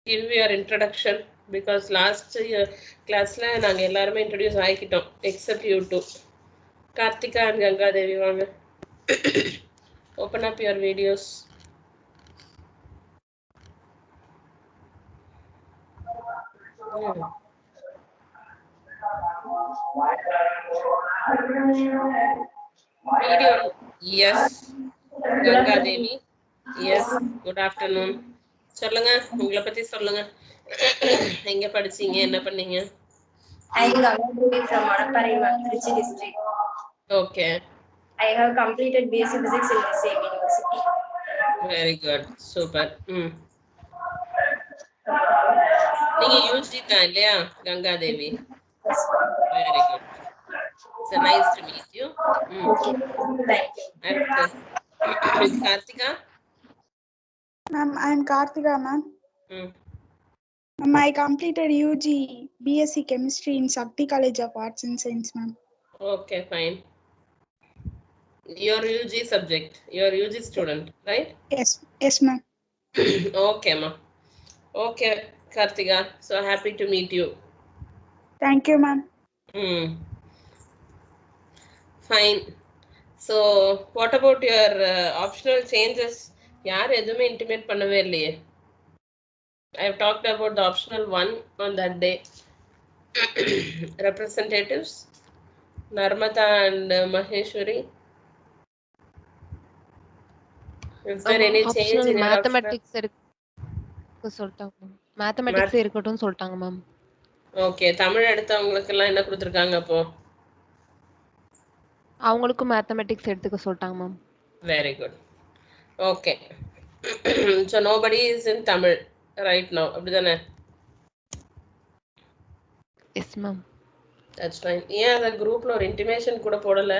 give your introduction because last classல நாங்க எல்லாரும் introduce ஆயிக்கிட்டோம் except you two. Karthika and Ganga Devi வாங்க. Open up your videos. Video. Yes. Ganga Devi. Yes. Good afternoon. சொல்லுங்க உங்களை பத்தி சொல்லுங்க. எங்க படிச்சீங்க என்ன பண்ணீங்க? I am Ganga Devi from Manaparai, Trichy district. Okay. I have completed BSc Physics in the same university. Very good. Super. நீங்க UG தான் இல்லையா கங்கா தேவி? Very good. So nice to meet you. Okay. Thank you. Karthika? Ma'am, I am Karthika, ma'am. Ma'am, I completed UG BSc Chemistry in Sakti College of Arts and Science, ma'am. Okay, fine. Your UG subject, your UG student, right? Yes, ma'am. Okay, ma'am. Okay, Karthika. So happy to meet you. Thank you, ma'am. Fine. So, what about your optional changes? யார் எதுவுமே intimate பண்ணவே இல்லையே. I have talked about the optional one on that day. Representatives, Narmata and Maheshwari. Is there any change in mathematics? Mathematics இருக்கட்டும் சொல்லிட்டாங்க ma'am. Okay, Tamil எடுத்தவங்களுக்கு எல்லாம் என்ன கொடுத்திருக்காங்க அப்போ? அவங்களுக்கு மேத்தமேட்டிக்ஸ் எடுத்துக்க சொல்லிட்டாங்க ma'am. Very good. Okay. So nobody is in Tamil right now. அப்படிதானே? Yes ma'am. That's fine. ஏன் அந்த குரூப்ல ஒரு இன்டிமேஷன் கூட போடல?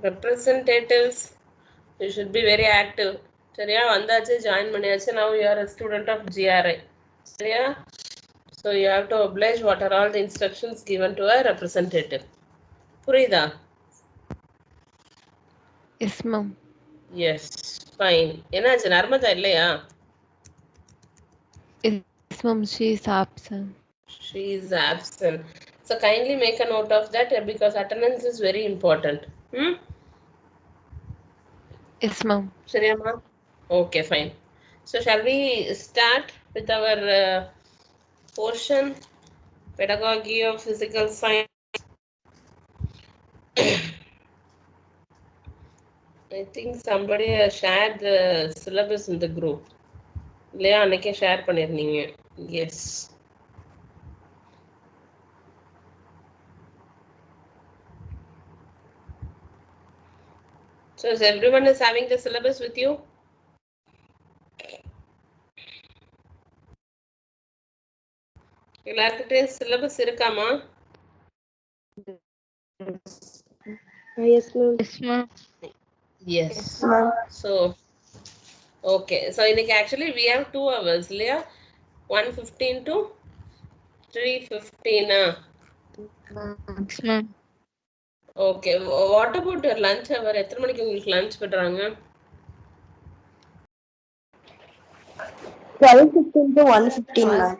Representatives, you should be very active. சரியா? வந்தாச்சு, ஜாயின் பண்ணியாச்சு. Now you are a student of GRI. சரியா? So you have to oblige what are all the instructions given to a representative. புரியுதா? Yes ma'am. Yes, fine. என்னாச்சு, நர்மதா இல்லையா? Yes ma'am, she is absent. She is absent. So kindly make a note of that because attendance is very important. Yes ma'am. சரியா ma'am? Okay, fine. So shall we start with our portion, pedagogy of physical science? I think somebody has shared the syllabus in the group. இல்லையா, அன்னைக்கே share பண்ணிருந்தீங்க. Yes. So is everyone is having the syllabus with you? எல்லார்கிட்டயும் syllabus இருக்காமா? Yes ma'am. Yes ma'am. Yes ma'am. So okay, so இன்னைக்கு actually we have 2 hours இல்லையா? 1:15 to 3:15. Yes ma'am. Okay, what about your lunch hour? எத்தனை மணிக்கு உங்களுக்கு lunch பண்றாங்க? 12:15 to 1:15 ma'am.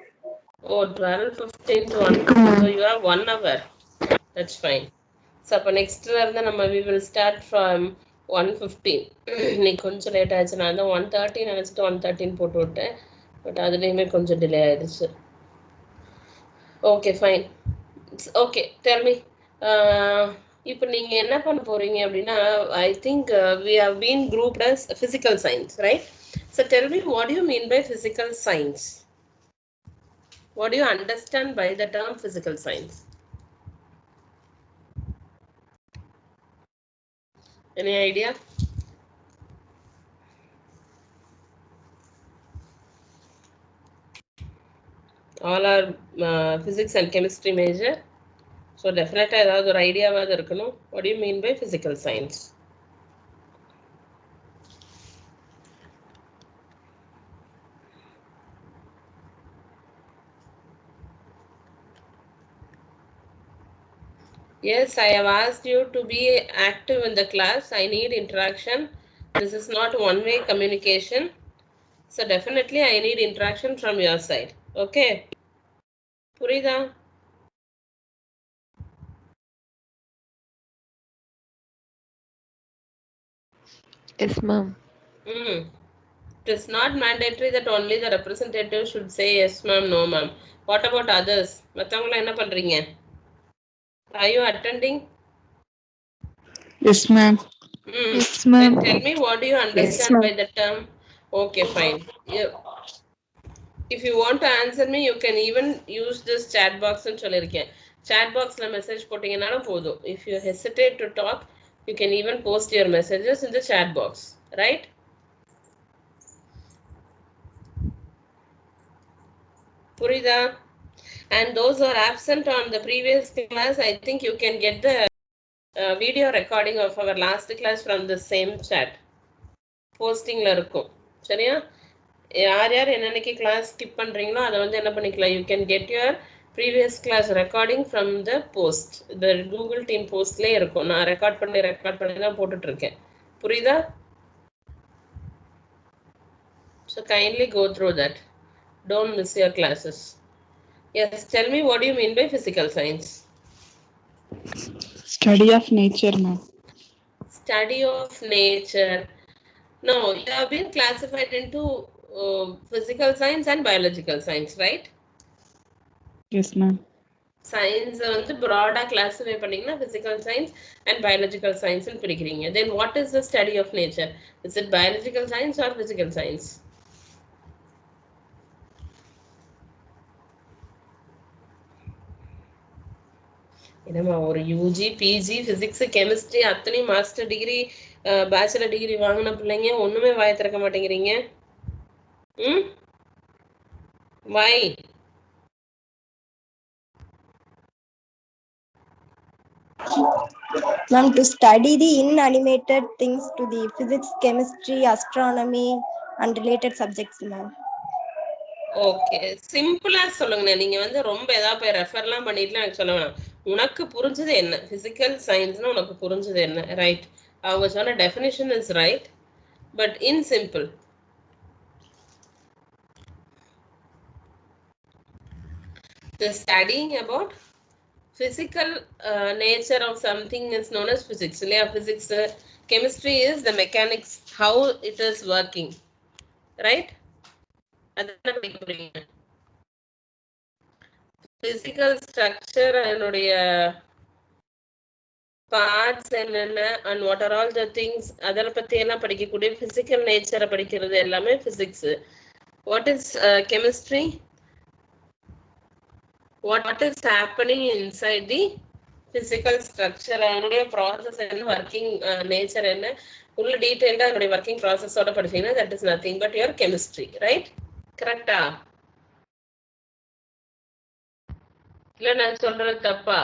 Oh, 12:15 to 1. So you have 1 hour. That's fine. So அப்ப next இருந்து நம்ம we will start from 1:15. இன்னைக்கு கொஞ்சம் லேட் ஆயிடுச்சு. நான் தான் 1:30 நினைச்சிட்டு 1:13 போட்டு விட்டேன். பட் அதுலேயுமே கொஞ்சம் டிலே ஆயிடுச்சு. Okay, fine. Okay, tell me. இப்போ நீங்கள் என்ன பண்ண போகிறீங்க அப்படின்னா, I think we have been grouped as physical science, right? So tell me, what do you mean by physical science? What do you understand by the term physical science? Any idea? All are physics and chemistry major. So definitely ஏதாவது ஒரு ஐடியாவாவது இருக்கணும். What do you mean by physical science? Yes, I have asked you to be active in the class. I need interaction. This is not one-way communication. So definitely I need interaction from your side. Okay. புரியுதா? Yes, ma'am. It is not mandatory that only the representative should say yes ma'am, no ma'am. What about others? மத்தவங்க என்ன பண்றீங்க? Are you attending? Yes, ma'am. Yes, ma'am. Then tell me, what do you understand by the term? Okay, fine. If you want to answer me, you can even use this chat box and சொல்லிருக்கேன். Chat boxல message போட்டீங்கனாலும் போதும். If you hesitate to talk, you can even post your messages in the chat box, right? புரியுதா? And those who are absent on the previous class, I think you can get the video recording of our last class from the same chat. Postingல இருக்கும். சரியா? யார் யார் என்னன்னைக்கு class skip பண்றீங்களோ அதை வந்து என்ன பண்ணிக்கலாம், you can get your previous class recording from the post. The Google Team postலயே இருக்கும். நான் ரெக்கார்ட் பண்ணி தான் போட்டுட்டு இருக்கேன். புரியுதா? So kindly go through that. Don't miss your classes. Yes, tell me, what do you mean by physical science? Study of nature, ma'am. Study of nature. No, you have been classified into physical science and biological science, right? Yes, ma'am. Science வந்து broad classify பண்ணீங்கன்னா physical science and biological science ன்னு பிரிக்கிறீங்க. Then what is the study of nature? Is it biological science or physical science? என்னம்மா ஒரு UG PG physics chemistry அத்தனை master degree bachelor degree வாங்கின பிள்ளைங்க ஒண்ணுமே வாய திறக்க மாட்டேங்கிறீங்க. Why? Ma'am, to study the inanimated things to the physics, chemistry, astronomy and related subjects, ma'am. Okay, சிம்பிளா சொல்லுங்க. நீங்க வந்து ரொம்ப ஏதாவது போய் ரெஃபர்லாம் பண்ணிட்டுலாம் எனக்கு சொல்ல வேணாம். உனக்கு புரிஞ்சது என்ன பிசிக்கல் சயின்ஸ்னு உனக்கு புரிஞ்சது என்ன? ரைட், அவங்க சொன்ன definition is right, but in simple. The studying about physical nature of something is known as physics. Physics, chemistry is the mechanics, how it is working, right? Physical structure என்னுடைய parts என்னென்ன and what are all the things அதர பத்தி எல்லாம் படிக்கக்கூடிய physical nature படிக்கிறது எல்லாமே physics. What is chemistry? What is happening inside the physical structure, அதனுடைய process என்ன, working nature என்ன, உள்ள டீடைல்டா அதனுடைய working process ஓட படிச்சீங்கன்னா that is nothing but your chemistry, right? கரெக்டா? இல்ல நான் சொல்றது தப்பா?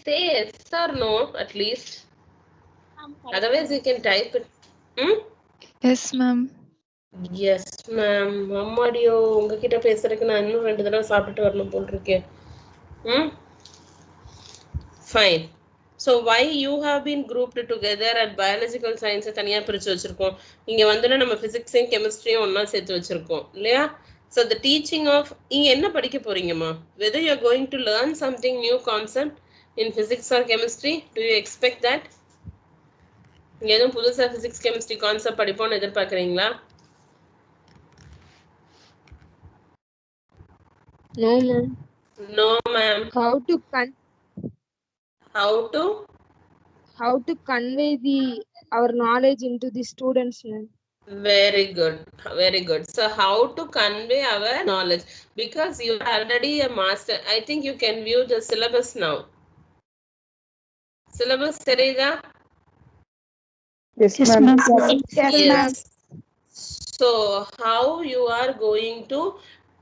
Say yes or no at least. Otherwise you can type it. Yes, ma'am. Yes ma'am. அம்மாடியோ, உங்ககிட்ட பேசுறதுக்கு நான் இன்னும் 2 தடவை சாப்பிட்டு வரணும் போல் இருக்கேன். Fine. So why you have been grouped together at biological science தனியா பிரிச்சு வச்சிருக்கோம். இங்க வந்துனா நம்ம physics and chemistry ஒண்ணா சேர்த்து வச்சிருக்கோம் இல்லையா? So the teaching of இங்க என்ன படிக்க போறீங்கம்மா? Whether you are going to learn something new concept in physics or chemistry, do you expect that? இங்க எதுவும் புதுசா physics chemistry concept படிப்போம்னு எதிர்பார்க்கறீங்களா? No, ma'am. No ma'am. How to convey our knowledge into the students, ma'am. Very good, very good. So how to convey our knowledge, because you are already a master. I think you can view the syllabus now. Syllabus தெரியுதா? Yes, ma'am. Yes. So how you are going to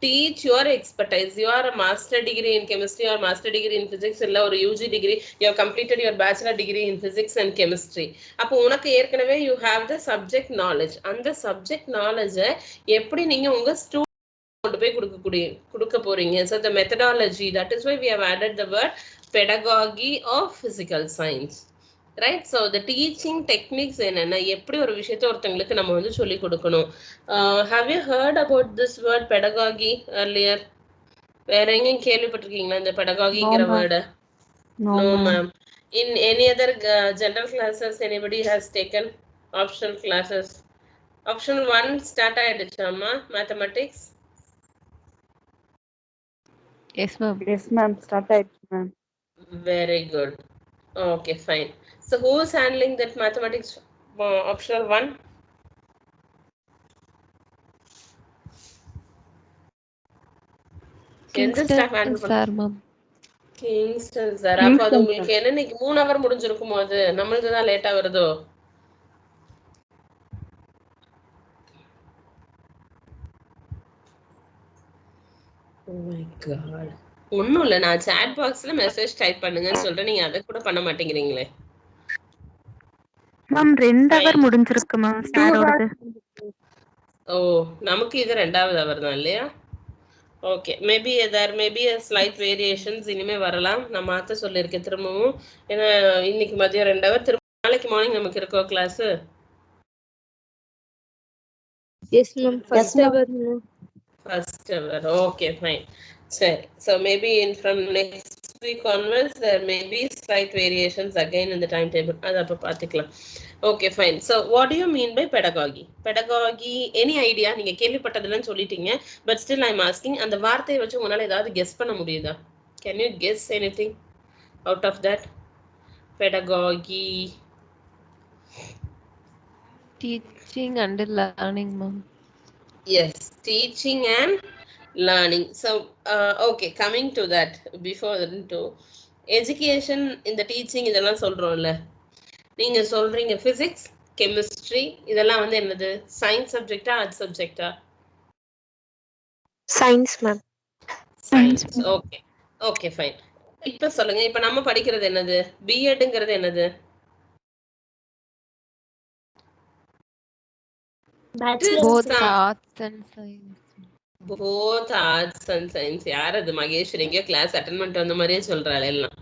teach your expertise? You are a master degree in chemistry or master degree in physics இல்ல ஒரு UG degree, you have completed your bachelor degree in physics and chemistry. அப்போ உனக்கு ஏற்கனவே you have the subject knowledge. அந்த subject knowledge எப்படி நீங்க உங்க student கொண்டு போய் கொடுக்க போறீங்க? So the methodology, that is why we have added the word pedagogy of physical science. Right. So the teaching techniques என்னென்ன, எப்படி ஒரு விஷயத்த ஒருத்தங்களுக்கு நம்ம வந்து சொல்லி கொடுக்கணும். Have you heard about this word pedagogy earlier? வேற எங்கேயும் கேள்விப்பட்டிருக்கீங்களா இந்த பெடகாகிங்கிற word? No ma'am. In any other general classes anybody has taken optional classes? Optional 1 start ஆயிடுச்சாமா mathematics? Yes, ma'am. Yes, ma'am. Start ஆயிடுச்சு ma'am. Very good. Okay, fine. So who is handling that mathematics optional 1? எந்த staff handle Kingston sir, ma'am. Kingston sir. அப்போ அது உங்களுக்கு என்ன இன்னைக்கு 3 hour முடிஞ்சிருக்குமோ? அது நம்மளுக்கு தான் லேட்டா வருதோ? Oh my god. ஒண்ணும் இல்ல, நான் chat boxல மெசேஜ் டைப் பண்ணுங்கன்னு சொல்றேன், நீங்க அதை கூட பண்ண மாட்டேங்கிறீங்களே. மேம் 2 ஹவர் முடிஞ்சிருக்கு மேம் சாரோடது. ஓ, நமக்கு இது 2வது அவர் தான் இல்லையா? Okay, maybe there maybe slight variations இனிமே வரலாம். நான் மாற்ற சொல்லியிருக்கேன் திரும்பவும். ஏன்னா இன்னைக்கு மதியம் 2 hour, திரும்ப நாளைக்கு மார்னிங் நமக்கு இருக்கோ class? Yes ma'am, first hour ma'am. First hour, okay fine. சரி, so maybe from next week onwards there may be slight variations again in the timetable. அது அப்போ பார்த்துக்கலாம். Okay fine. So what do you mean by pedagogy? Pedagogy any idea? நீங்க கேள்விப்பட்டதுலன்னு சொல்லிட்டீங்க, but still I am asking. அந்த வார்த்தையை வச்சு உங்களால ஏதாவது கெஸ் பண்ண முடியுதா? Can you guess anything out of that? Pedagogy. Teaching and learning, ma'am. Yes, teaching and learning. So okay, coming to that, before to education in the teaching இதெல்லாம் சொல்றோம்ல, நீங்க சொல்றீங்க physics, chemistry இதெல்லாம் வந்து என்னது? சயின்ஸ் சப்ஜெக்டா ஆர்ட்ஸ் சப்ஜெக்டா? Science ma'am. Science. Okay okay fine. இப்ப சொல்லுங்க, இப்ப நம்ம படிக்கிறது என்னது? பிஎட்ங்கிறது என்னது? Both arts and science. Both arts and science. யார் அது? மகேஸ்வரி எங்கேயோ கிளாஸ் அட்டெண்ட் பண்ணிட்டு வந்த மாதிரியே சொல்றாள். எல்லாம்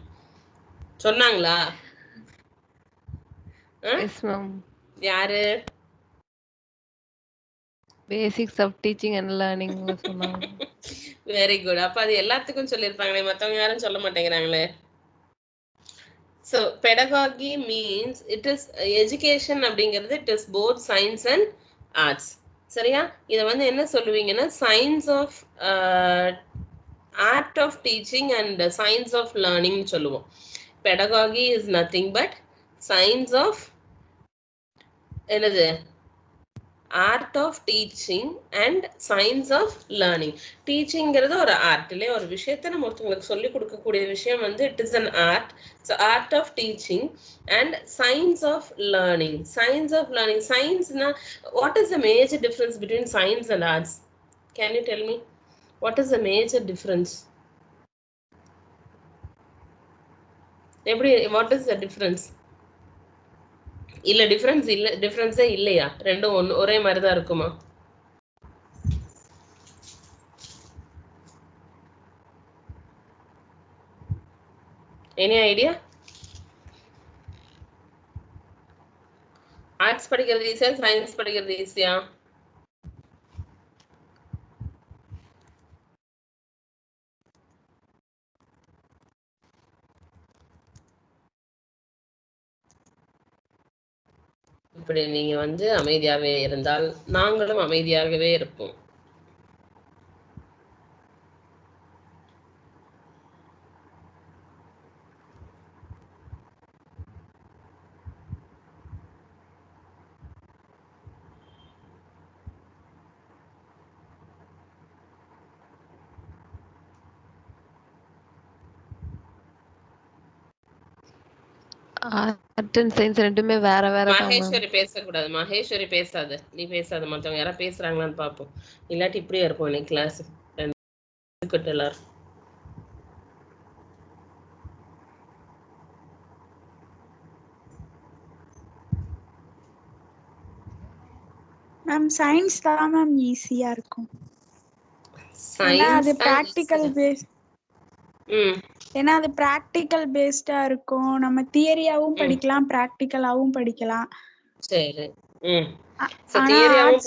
சொன்னாங்களா? Yes, ma'am. யாரு? Basics of teaching and learning சொன்னாங்க. Very good. அப்ப அது எல்லாத்துக்கும் சொல்லியிருப்பாங்களே, மற்றவங்க யாரும் சொல்ல மாட்டேங்கிறாங்களே. So pedagogy means it is education அப்படிங்கிறது it is both science and arts. சரியா? இதை வந்து என்ன சொல்லுவீங்கன்னா science of art of teaching and science of learning சொல்லுவோம். Pedagogy is nothing but science of என்னது? Art of teaching and science of learning. டீச்சிங்கிறது ஒரு ஆர்ட் இல்லையா? ஒரு விஷயத்தை நம்ம ஒருத்தவங்களுக்கு சொல்லிக் கொடுக்கக்கூடிய விஷயம் வந்து it is an art. So art of teaching and science of learning. Science of learning, சயின்ஸ்னா what is the major difference between science and arts? Can you tell me what is the major difference? எப்படி, what is the difference? இல்ல difference இல்ல, டிஃபரன்ஸே இல்லையா? ரெண்டும் ஒரே மாதிரி தான் இருக்குமா? Any idea? ஆர்ட்ஸ் படிக்கிறது ஈஸியா, சயின்ஸ் படிக்கிறது ஈஸியா? இப்படி நீங்க வந்து அமைதியாவே இருந்தால் நாங்களும் அமைதியாகவே இருப்போம். ஆர்ட் அண்ட் சயின்ஸ் ரெண்டுமே வேற வேற தான். மகேஸ்வரி பேசக்கூடாது, மகேஸ்வரி பேசாது, நீ பேசாத. மற்றவங்க யாராவது பேசுறாங்களான்னு பார்ப்போம். இல்லாட்டி இப்படியே இருப்போம் இன்னைக்கு கிளாஸ் எல்லாரும். மேம் சயின்ஸ் தான் மேம் ஈஸியா இருக்கும். அது சயின்ஸ் பிராக்டிகல் பேஸ். ஏன்னா அது பிராக்டிக்கல் பேஸ்டா இருக்கும். நம்ம தியரியாவும் படிக்கலாம், பிராக்டிக்கலாவும் படிக்கலாம். சரி. சோ ஆனா தியரியாவும்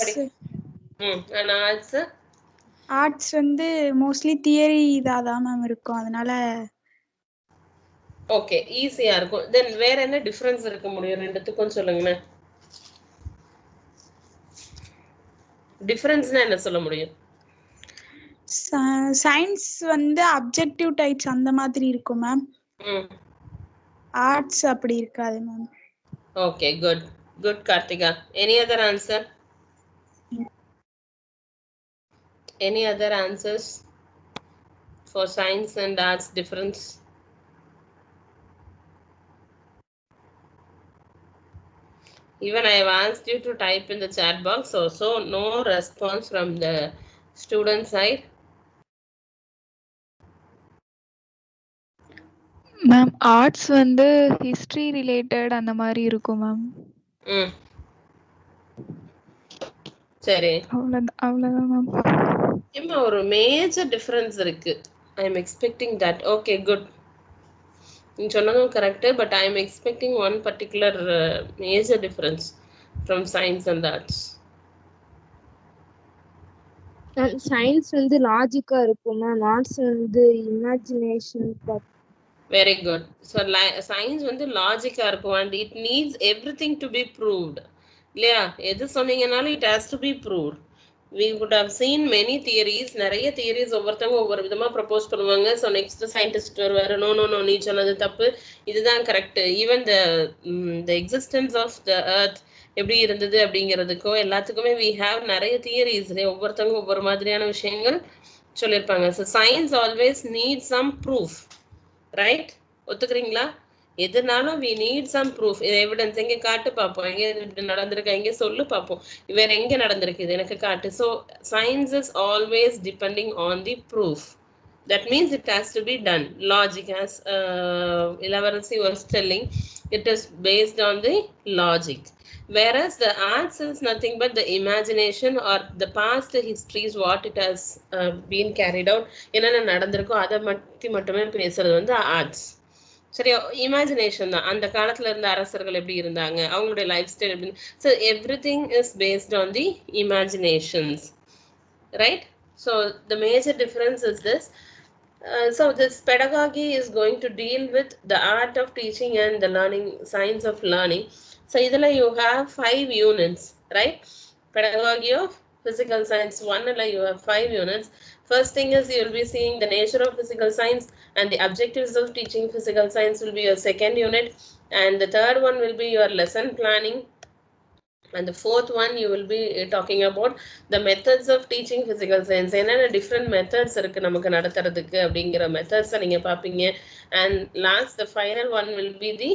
ஆர்ட்ஸ் வந்து மோஸ்ட்லி தியரி இதாதான் மேம் இருக்கும். அதனால ஓகே ஈஸியா இருக்கும். தென் வேற என்ன டிஃபரன்ஸ் இருக்க முடியும் ரெண்டுத்துக்கும் சொல்லுங்க. டிஃபரன்ஸ்னா என்ன சொல்ல முடியும்? சயின்ஸ் வந்து அப்ஜெக்டிவ் டைப்ஸ் அந்த மாதிரி இருக்கும் மேம். ஆர்ட்ஸ் அப்படி இருக்காது ma'am. Okay good good Karthika. Any other answer? Any other answers for science and arts difference? Even I have asked you to type in the chat box, so no response from the student side. Ma'am arts வந்து history related அந்த மாதிரி இருக்கும் ma'am. சரி அவ்வளவுதான் ma'am. ஏமா ஒரு major difference இருக்கு. I am expecting that. Okay good. நீங்க சொன்னதும் correct. But I am expecting one particular major difference from science and arts. Science வந்து லாஜிக்கா இருக்கும் மேம். ஆர்ட்ஸ் வந்து imagination. Very good. So science வந்து லாஜிக்கா இருக்கும் and it needs everything to be proved. இல்லையா? எது சொன்னீங்கனாலும் it has to be proved. We would have seen many theories. நிறைய theories ஒவ்வொருத்தவங்க ஒவ்வொரு விதமா ப்ரப்போஸ் பண்ணுவாங்க. ஸோ நெக்ஸ்ட் சயின்டிஸ்ட் வருவாரு, நோ நோ நோ நீ சொன்னது தப்பு, இதுதான் correct. Even the existence of the earth எப்படி இருந்தது அப்படிங்கிறதுக்கோ எல்லாத்துக்குமே we have நிறைய தியரிஸ். ஒவ்வொருத்தவங்க ஒவ்வொரு மாதிரியான விஷயங்கள் சொல்லியிருப்பாங்க. So science always need some proof. Right? ஒத்துக்கிறீங்களா? எதுனாலும் we need some proof. Evidence எங்க காட்டு பார்ப்போம். எங்க இப்படி நடந்திருக்கு, எங்க சொல்லு பார்ப்போம். வேற எங்க நடந்திருக்கு இது எனக்கு காட்டு. So science is always depending on the proof. That means it has to be done. Logic, as Ilavarasi was telling, it is based on the logic. Whereas the arts is nothing but the imagination or the past histories, what it has been carried out. என்னென்ன நடந்திருக்கோ அதை மட்டுமே பேசுறது வந்து arts. சரியா? Imagination தான். அந்த காலத்துல இருந்த அரசர்கள் எப்படி இருந்தாங்க, அவங்களுடைய லைஃப் ஸ்டைல் எப்படி. So everything is based on the imaginations. Right? So the major difference is this. So this pedagogy is going to deal with the art of teaching and the learning, science of learning. So idhula you have 5 units, right? Pedagogy of physical science 1 la you have 5 units. First thing is you will be seeing the nature of physical science and the objectives of teaching physical science will be your second unit, and the third one will be your lesson planning, and the fourth one you will be talking about the methods of teaching physical science. என்னென்ன different methods இருக்கு நமக்கு நடத்துறதுக்கு அப்படிங்கிற methods நீங்க பாப்பீங்க. And last the final one will be the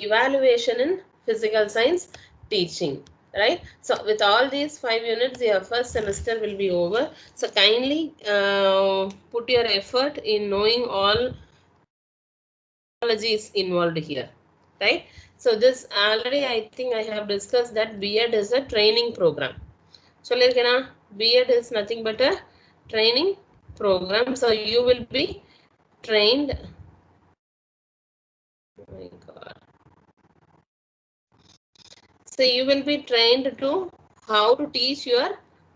evaluation in physical science teaching. Right? So with all these 5 units your first semester will be over. So kindly put your effort in knowing all technologies involved here. Right? So this already I think I have discussed that B.Ed is a training program. சொல்லிருக்கேனா? B.Ed is nothing but a training program. So you will be trained. Oh my God. So you will be trained to how to teach your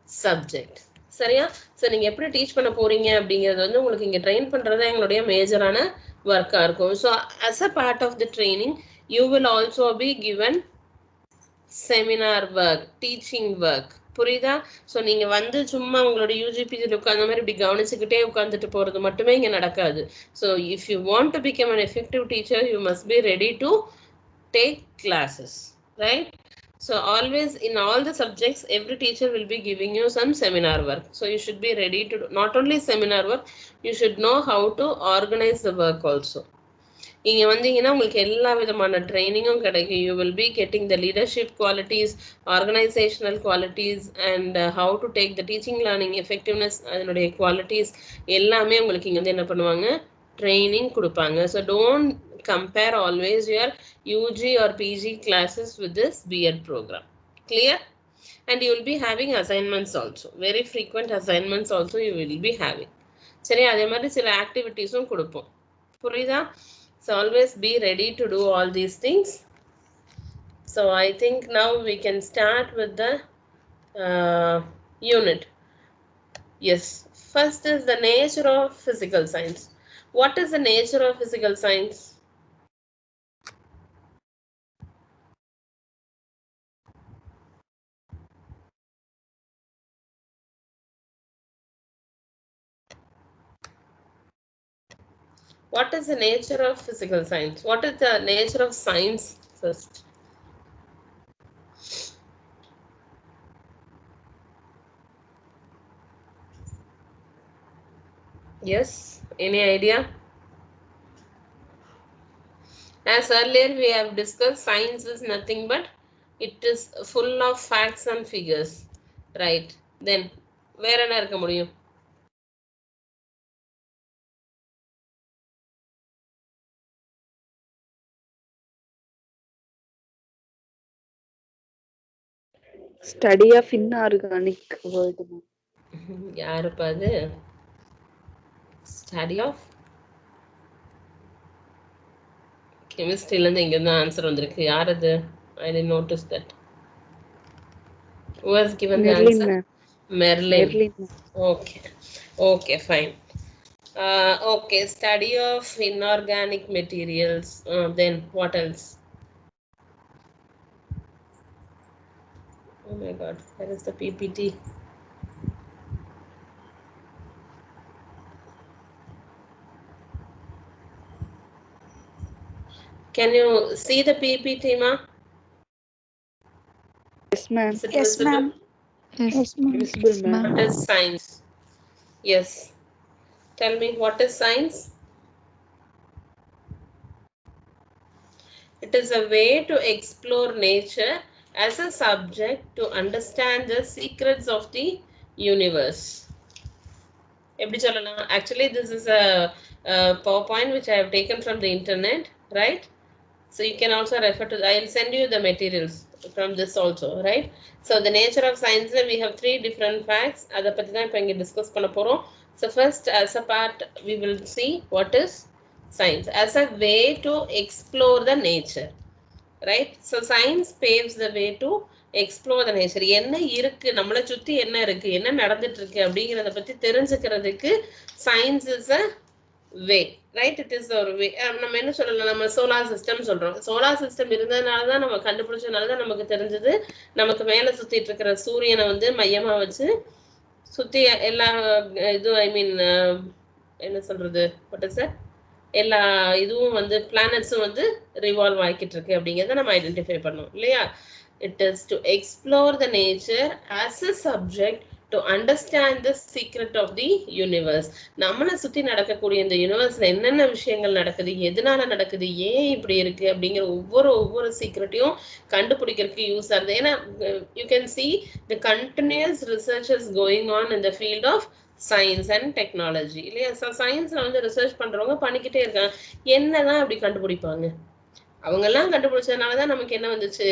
subject. சரியா? So நீங்க எப்படி teach பண்ண போறீங்க அப்படிங்கிறது வந்து உங்களுக்கு இங்க train பண்றது எங்களுடைய மேஜரான ஒர்க்கா இருக்கும். So as a part of the training you will also be given seminar work, teaching work. புரியுதா? ஸோ நீங்க வந்து சும்மா உங்களோட யூஜிபிஜியில் உட்கார்ந்த மாதிரி இப்படி கவனிச்சுக்கிட்டே உட்காந்துட்டு போறது மட்டுமே இங்க நடக்காது. So if you want to become an effective teacher you must be ready to take classes. Right? So always in all the subjects every teacher will be giving you some seminar work. So you should be ready to do not only seminar work, you should know how to organize the work also. இங்க வந்தீங்கன்னா உங்களுக்கு எல்லா விதமான ட்ரைனிங்கும் கிடைக்கும். You will be getting the leadership qualities, organizational qualities, and how to take the teaching learning effectiveness, அதனுடைய qualities எல்லாமே உங்களுக்கு இங்க வந்து என்ன பண்ணுவாங்க, ட்ரைனிங் கொடுப்பாங்க. So don't compare always your UG or PG classes with this B.Ed program. Clear? And you will be having assignments also. Very frequent assignments also you will be having. சரி, அதே மாதிரி சில ஆக்டிவிட்டீஸும் கொடுப்போம். புரியுதா? So always be ready to do all these things. So I think now we can start with the unit. Yes, first is the nature of physical science. What is the nature of physical science? What is the nature of physical science? What is the nature of science first? Yes, any idea? As earlier we have discussed, science is nothing but it is full of facts and figures, right? Then வேற என்ன இருக்க முடியும்? Study of inorganic world. யாருப்பா அது? Study of chemistry ல இருந்து இங்க தான் ஆன்சர் வந்திருக்கு. யார் அது? I didn't notice that. Who has given the Merlin, answer? ma'am. Merlin. Merlin. Okay. Okay, fine. Okay, study of inorganic materials. Then what else? Oh my god, where is the PPT? Can you see the PPT, ma? Yes, ma'am. Is it Yes, visible? ma'am. Yes, Yes, ma'am. Visible, ma'am. What is science? Yes. Tell me, what is science? It is a way to explore nature as a subject to understand the secrets of the universe. எப்படி சொல்லலாம்? Actually, this is a PowerPoint which I have taken from the internet, right? So you can also refer to, I will send you the materials from this also, right? So the nature of science, we have 3 different facts. அதை பற்றி தான் இப்போ இங்கே discuss பண்ண போகிறோம். So first, as a part, we will see what is science as a way to explore the nature, right? So science paves the way to explore the nature. என்ன இருக்கு, நம்மளை சுற்றி என்ன இருக்கு, என்ன நடந்துட்டு இருக்கு அப்படிங்கிறத பற்றி தெரிஞ்சுக்கிறதுக்கு science is a way, right? It is ஒரு way. நம்ம என்ன சொல்லலாம், நம்ம சோலார் சிஸ்டம் சொல்றோம். சோலார் சிஸ்டம் இருந்ததுனால தான் நம்ம கண்டுபிடிச்சதுனால தான் நமக்கு தெரிஞ்சது நமக்கு மேலே சுத்திட்டு இருக்கிற சூரியனை வந்து மையமா வச்சு சுத்தி எல்லா இது ஐ மீன் என்ன சொல்றது, வாட் இஸ் தட், எல்லா இதுவும் வந்து பிளானட்ஸும் வந்து ரிவால்வ் ஆகிக்கிட்டு இருக்கு அப்படிங்கிறத நம்ம ஐடென்டிஃபை பண்ணோம் இல்லையா? It is to explore the nature as a subject to understand the secret of the universe. நம்மளை சுற்றி நடக்கக்கூடிய இந்த யூனிவர்ஸில் என்னென்ன விஷயங்கள் நடக்குது, எதனால நடக்குது, ஏன் இப்படி இருக்கு அப்படிங்கிற ஒவ்வொரு சீக்ரெட்டையும் கண்டுபிடிக்கிறதுக்கு யூஸ் ஆகுது. ஏன்னா you can see the continuous research is going on in the field of science and technology இல்லையா? சயின்ஸில் வந்து ரிசர்ச் பண்ணுறவங்க பண்ணிக்கிட்டே இருக்காங்க. என்னதான் அப்படி கண்டுபிடிப்பாங்க? அவங்கெல்லாம் கண்டுபிடிச்சதுனால தான் நமக்கு என்ன வந்துச்சு,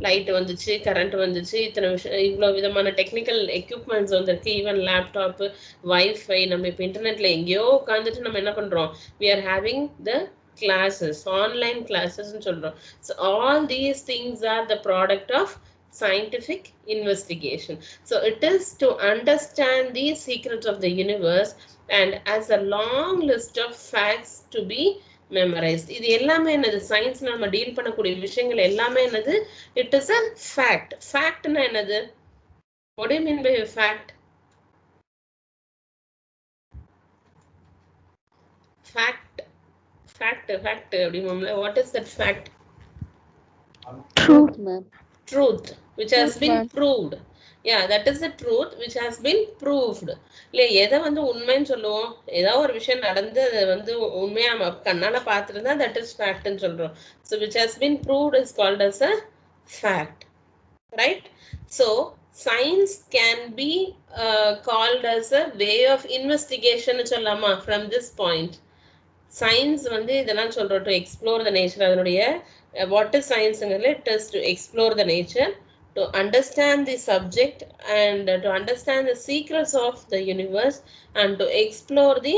லைட் வந்துச்சு, கரண்ட் வந்துச்சு, இத்தனை விஷயம், இவ்வளோ விதமான டெக்னிக்கல் எக்யூப்மெண்ட்ஸ் வந்திருக்கு, ஈவன் லேப்டாப்பு, வைஃபை. நம்ம இப்போ இன்டர்நெட்டில் எங்கேயோ உட்காந்துட்டு நம்ம என்ன பண்ணுறோம், we are having the classes, online classes ன்னு சொல்கிறோம். So all these things are the product of scientific investigation. So it is to understand the secrets of the universe and as a long list of facts to be memorized. இது எல்லாமே என்னது, சயின்ஸ்ல நம்ம deal பண்ணக்கூடிய விஷயங்கள் எல்லாமே என்னது, it is a fact. ஃபேக்ட்னா என்னது? What do you mean by a fact? fact அப்படிங்கும்போது what is that fact? Truth, ma'am. Truth which has been proved. Yeah, that is the truth which has been proved. இல்ல எதை வந்து உண்மைன்னு சொல்லுவோம், ஏதாவது ஒரு விஷயம் நடந்து அதை வந்து உண்மையா நம்ம கண்ணால பார்த்துருந்தா that is fact ன்னு சொல்றோம். So which has been proved is called as a fact, right? So science can be called as a way of investigation ன்னு சொல்லலாமா? From this point science வந்து இதெல்லாம் சொல்றோம், to explore the nature. அதனுடைய what is science-ங்கிறது it is to explore the nature, to understand the subject and to understand the secrets of the universe and to explore the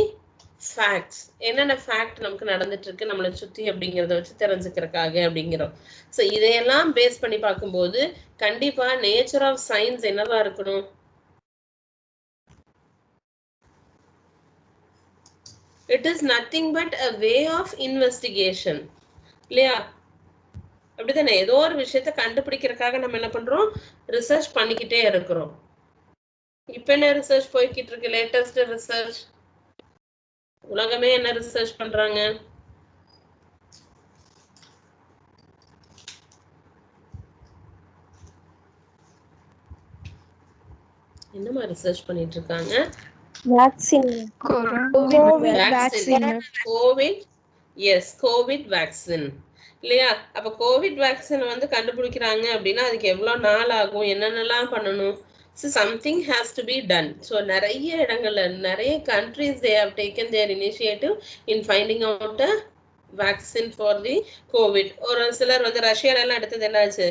facts, என்னென்ன fact நமக்கு நடந்துட்டு இருக்கு நம்மளை சுத்தி அப்படிங்கிறத வச்சு தெரிஞ்சுக்கிறதுக்காக அப்படிங்கிறோம். ஸோ இதையெல்லாம் பேஸ் பண்ணி பார்க்கும்போது கண்டிப்பா நேச்சர் ஆஃப் சயின்ஸ் என்னவா இருக்கணும்? It is nothing but a way of investigation இல்லையா? அப்படித்தானே? ஏதோ ஒரு விஷயத்த கண்டுபிடிக்கிறதுக்காக நம்ம என்ன பண்றோம்? ரிசர்ச் பண்ணிக்கிட்டே இருக்கிறோம். இப்ப என்ன ரிசர்ச் போய்கிட்டு இருக்கு? லேட்டஸ்ட் ரிசர்ச், உலகமே என்ன ரிசர்ச் பண்றாங்க? என்னமா ரிசர்ச் பண்ணிட்டு இருக்காங்க? Vaccine. Covid, yes, covid vaccine இல்லையா? அப்ப கோவிட் வேக்சின் வந்து கண்டுபிடிக்கிறாங்க அப்படின்னா அதுக்கு எவ்வளவு நாள் ஆகும், என்னென்னலாம் பண்ணணும்? So something has to be done. So நிறைய இடங்கள்ல நிறைய countries they have taken their initiative in finding out a vaccine for the COVID. ஒரு சிலர் வந்து ரஷ்யால எல்லாம் எடுத்தது என்னாச்சு,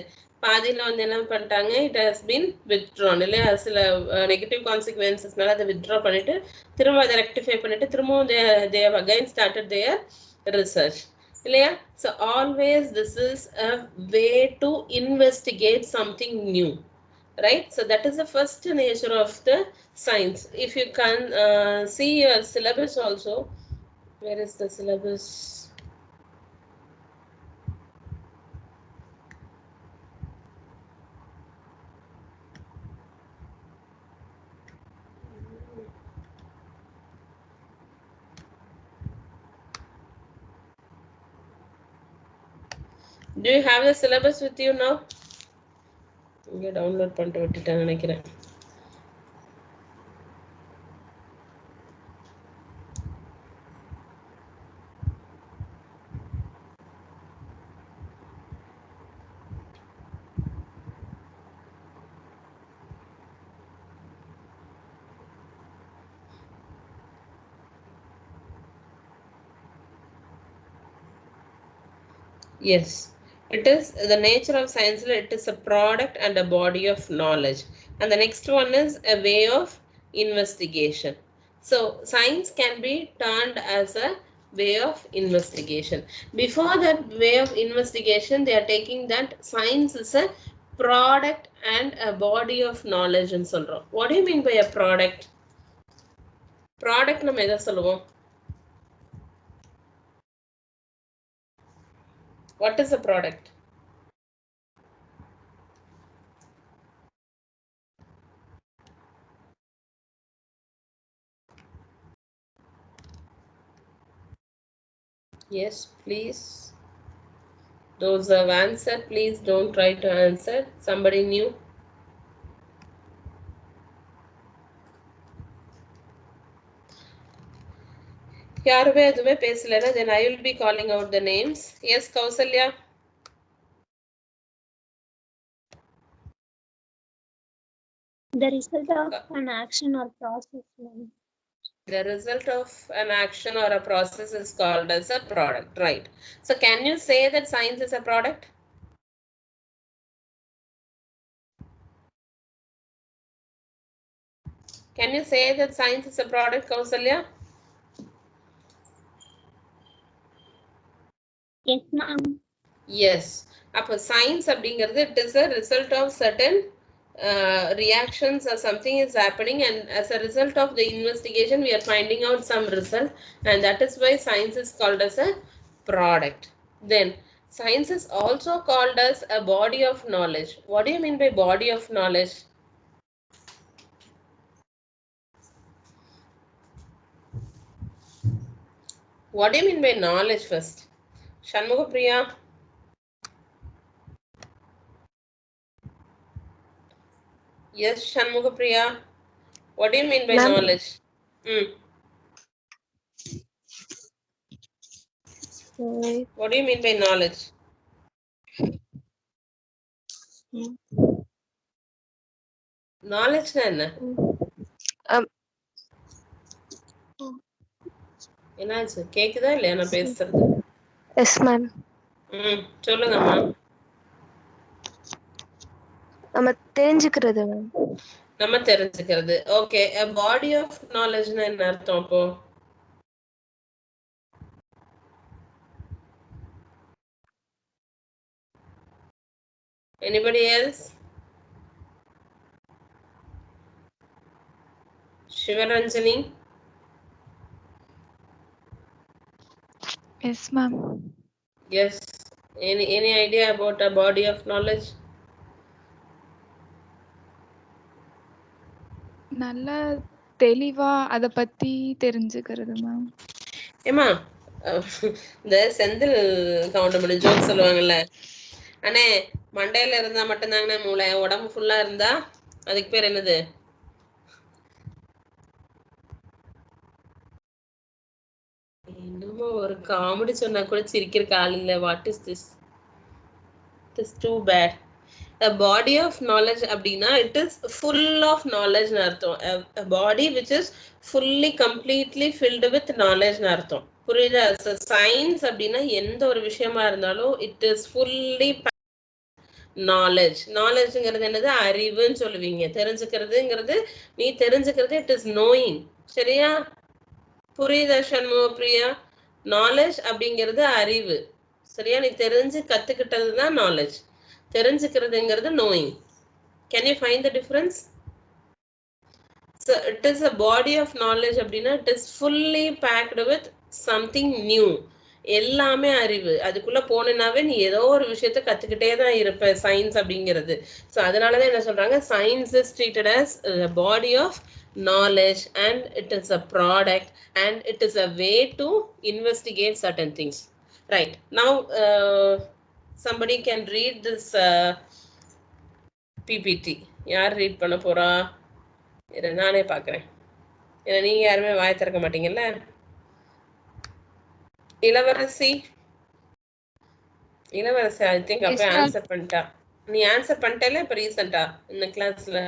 பாதியில வந்து என்ன பண்ணிட்டாங்க, it has been withdrawn இல்லையா? சில நெகட்டிவ் கான்சிக்வன்சஸ்னால அதை வித்ட்ரா பண்ணிட்டு திரும்ப அதை ரெக்டிஃபை பண்ணிட்டு திரும்பவும் they have again started their research இல்லையா? So always this is a way to investigate something new, right? So that is the first nature of the science. If you can see your syllabus also, where is the syllabus? Do you have the syllabus with you now? இங்க download பண்ணிட்டு விட்டுட்டேன் நினைக்கிறேன். Yes, it is the nature of science. It is a product and a body of knowledge, and the next one is a way of investigation. So science can be turned as a way of investigation. Before that way of investigation, they are taking that science is a product and a body of knowledge and சொல்றோம். What do you mean by a product? Product நம்ம எதை சொல்லுவோம்? What is a product? Yes, please. Those who have answered, please don't try to answer. Somebody new? யாருமே எதுவுமே பேசலன்னா then I will be calling out the names. Yes, Kausalya. The result of an action or process. The result of an action or a process is called as a product, right? So can you say that science is a product? Can you say that science is a product, Kausalya? Yes, ma'am. Yes. அப்போ science அப்படிங்கிறது it is a result of certain reactions or something is happening, and as a result of the investigation we are finding out some result, and that is why science is called as a product. Then science is also called as a body of knowledge. What do you mean by body of knowledge? What do you mean by knowledge first? Shanmugapriya. Yes, Shanmugapriya. What do you mean by knowledge? What do you mean by knowledge? Knowledge என்ன? என்னாச்சு, கேக்குதா இல்லையா நான் பேசுறது? Yes, ma'am. சொல்லுங்கம்மா. நம்ம தெரிஞ்சுக்கிறது ma'am. நம்ம தெரிஞ்சுக்கிறது. Okay, a body of knowledge என்ன அர்த்தம் அப்போ? Anybody else? Shivaranjani? Yes, ma'am. Yes. Any idea about a body of knowledge? நல்லா தெளிவா அத பத்தி தெரிஞ்சுக்கிறது மேம். ஏமா இந்த செந்தில் கவுண்டமணி ஜோக் சொல்லுவாங்கல்ல, அண்ணே மண்டையில இருந்தா மட்டும்தாங்கண்ணே மூளை, உடம்பு ஃபுல்லா இருந்தா அதுக்கு பேர் என்னது? என்னமோ ஒரு காமெடி சொன்னா கூட சிரிக்கிறக்கு ஆள் இல்ல. What is this? It is too bad. A body of knowledge அப்படின்னா it is full of knowledge னு அர்த்தம். A body which is fully completely filled with knowledge னு அர்த்தம். புரியுதா? சயின்ஸ் அப்படின்னா எந்த ஒரு விஷயமா இருந்தாலும் it is fully knowledge. நாலேஜ்ங்கிறது என்னது? அறிவுன்னு சொல்லுவீங்க. தெரிஞ்சுக்கிறதுங்கிறது, நீ தெரிஞ்சுக்கிறது it is knowing. சரியா? புரியுதா சண்முக பிரியா? நாலேஜ் அப்படிங்கிறது அறிவு. சரியா? நீ தெரிஞ்சு கத்துக்கிட்டது தான் knowledge. தெரிஞ்சுக்கிறதுங்கிறது knowing. Can you find the difference? So it is a body of knowledge அப்படின்னா it is fully packed with something new. எல்லாமே அறிவு. அதுக்குள்ள போனேனாவே நீ ஏதோ ஒரு விஷயத்த கத்துக்கிட்டே தான் இருப்ப சயின்ஸ் அப்படிங்கிறது. ஸோ அதனாலதான் என்ன சொல்றாங்க, science is treated as a body of knowledge and it is a product and it is a way to investigate certain things. Right. Now somebody can read this PPT. யார் read பண்ண போறா? நானே பாக்குறேன். ஏன்னா நீங்க யாருமே வாய் திறக்க மாட்டீங்கல்ல. இளவரசி ஐ திங்க் அப்ப ஆன்சர் பண்ணிட்டா. நீ ஆன்சர் பண்ணிட்டல இப்ப ரீசெண்டா இந்த கிளாஸ்ல?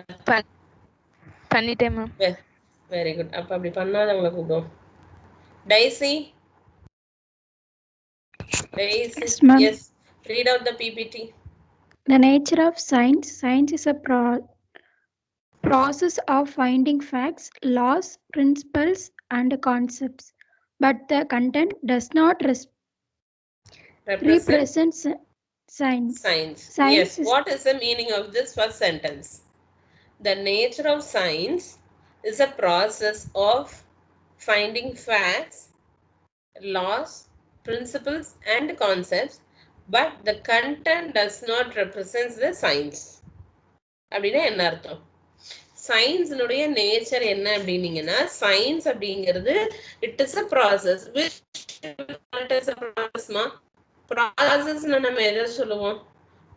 பண்ணிட்டேன் மேம். Very good. அப்ப அப்படி பண்ணாதவங்களை கூப்பிடும். Dicey? Yes, read out the PPT. The nature of science. Science is a process of finding facts, laws, principles, and concepts, but the content does not represent science. Yes. What is the meaning of this first sentence? The nature of science is a process of finding facts, laws, principles, and concepts, but the content does not represent the science. அப்படின்னா என்ன அர்த்தம்? சயின்ஸினுடைய nature என்ன அப்படின்னீங்கன்னா, science அப்படிங்கிறது it is a process. ப்ராசஸ்னா நம்ம எதை சொல்லுவோம்?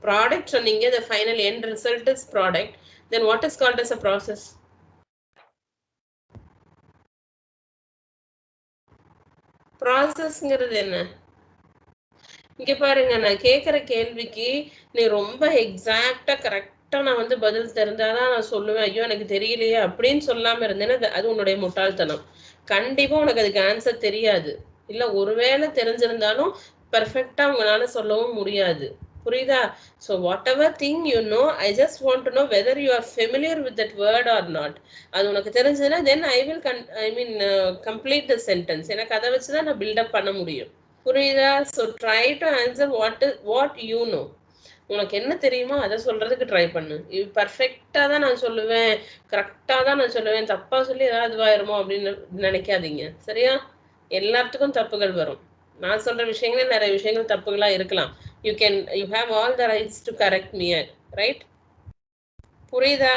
Product சொன்னீங்க, the final end result is product. Then what is called as a process? ப்ராசஸ்ங்கிறது என்ன? இங்க பாருங்க, நான் கேட்குற கேள்விக்கு நீ ரொம்ப எக்ஸாக்டா கரெக்டா நான் வந்து பதில் தெரிஞ்சாதான் நான் சொல்லுவேன். ஐயோ எனக்கு தெரியலையே அப்படின்னு சொல்லாம இருந்தேன்னா அது உன்னுடைய முட்டாள்தனம். கண்டிப்பா உனக்கு அதுக்கு ஆன்சர் தெரியாது. இல்ல ஒருவேளை தெரிஞ்சிருந்தாலும் பெர்ஃபெக்டா உங்களால சொல்லவும் முடியாது. புரியுதா? So whatever think you know, I just want to know whether you are familiar with that word or not. அது உனக்கு தெரிஞ்சதுன்னா then I will complete the sentence. எனக்கு அதை வச்சுதான் நான் பில்டப் பண்ண முடியும். புரியுதா? So try to answer what you know. உனக்கு என்ன தெரியுமோ அதை சொல்றதுக்கு ட்ரை பண்ணு. இது பர்ஃபெக்டா தான் நான் சொல்லுவேன், கரெக்டா தான் நான் சொல்லுவேன், தப்பா சொல்லி ஏதாவது இதுவாயிருமோ அப்படின்னு நினைக்காதீங்க. சரியா? எல்லாத்துக்கும் தப்புகள் வரும். நான் சொல்ற விஷயங்களே நிறைய விஷயங்கள் தப்புகளா இருக்கலாம். You have all the rights to correct me, right? புரியுதா?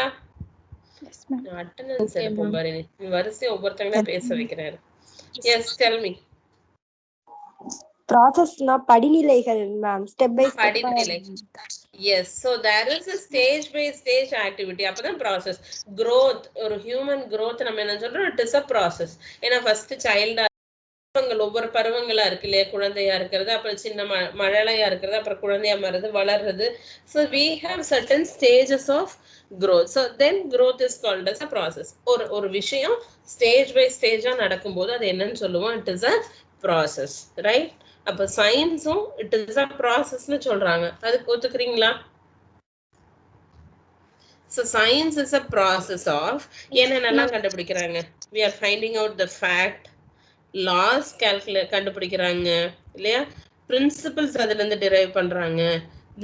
அட்டெண்டன்ஸ் எடுப்போம் பாரு. வரிசையா ஒவ்வொருத்தங்கள பேச வைக்கிறாரு. S, del me. ப்ராசஸ்னா படிநிலைகள் மேம், ஸ்டெப் பை ஸ்டெப் படிநிலை. Yes, so there is a stage by stage activity. அப்பதான் ப்ராசஸ். growth, ஒரு ஹியூமன் growth நம்ம என்ன சொல்றோம்? it is a process. ஏன்னா ஃபர்ஸ்ட் சைல்டா ஒவ்வொரு பருவங்களா இருக்கு இல்லையா? குழந்தையா இருக்கிறது, அப்புறம் சின்ன மழலையா இருக்கிறது, அப்புறம் குழந்தையா மாறுறது, வளர்றது. So we have certain stages of growth. So then growth is called as a process. ஒரு விஷயம் ஸ்டேஜ் பை ஸ்டேஜா நடக்கும்போது அது என்னன்னு சொல்லுவோம்? it is a process, right? அப்ப சயின்ஸும் இட் இஸ் அ ப்ராசஸ்னு சொல்றாங்க. அதுக்கு ஒத்துக்கிறீங்களா? So science is a process of என்னென்னலாம் கண்டுபிடிக்கிறாங்க? We are finding out the fact, laws கண்டுபிடிக்கிறாங்க இல்லையா? பிரின்சிபிள்ஸ் அதுல இருந்து டிரைவ் பண்றாங்க.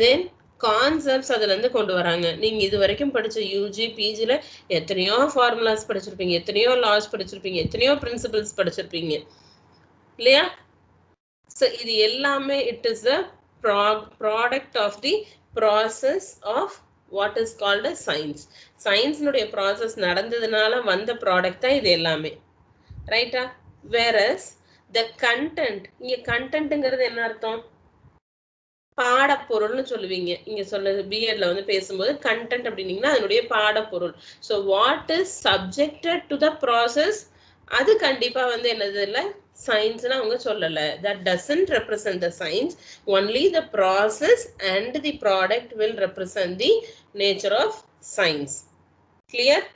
Then கான்செப்ட்ஸ் அதுல இருந்து கொண்டு வராங்க. நீங்க இது வரைக்கும் படிச்ச யூஜி பிஜில எத்தனையோ ஃபார்முலாஸ் படிச்சிருப்பீங்க, எத்தனையோ லாஸ் படிச்சிருப்பீங்க, எத்தனையோ பிரின்சிபல்ஸ் படிச்சிருப்பீங்க இல்லையா? ஸோ இது எல்லாமே it is a product of the process of what is called a science. சயின்ஸினுடைய ப்ராசஸ் நடந்ததுனால வந்த ப்ராடக்ட் தான் இது எல்லாமே, ரைட்டா? வேரஸ் த கண்டென்ட், இங்க கண்டென்ட்ங்கிறது என்ன அர்த்தம்? பாடப்பொருள்னு சொல்லுவீங்க. இங்க சொல்லுது பிஎட்ல வந்து பேசும்போது கண்டென்ட் அப்படின்னீங்கன்னா அதனுடைய பாடப்பொருள். So what is subjected to the process, அது கண்டிப்பா வந்து என்னது இல்லை சயின்ஸ்னு அவங்க சொல்லல. That doesn't represent the science, only the process and the product will represent the nature of science. Clear?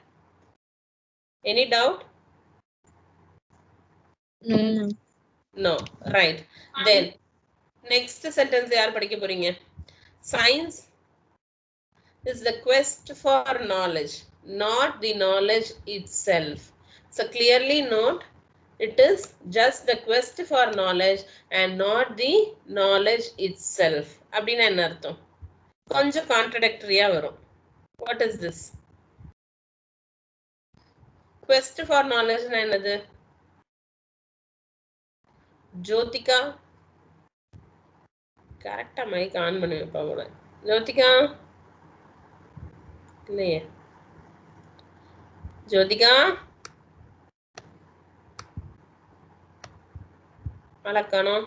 Any doubt? No. Right. Then next sentence யார் படிக்க போறீங்க? Science is the quest for knowledge, not the knowledge itself. So clearly note, it is just the quest for knowledge and not the knowledge itself. அப்படின்னா என்ன அர்த்தம்? கொஞ்சம் கான்ட்ரடிக்டரியா வரும். What is this? Quest for knowledge னா என்னது? ஜோதிகா கரெக்டா mic on பண்ணி வைப்பாங்க. ஜோதிகா இல்லையே, ஜோதிகா வழக்கணும்.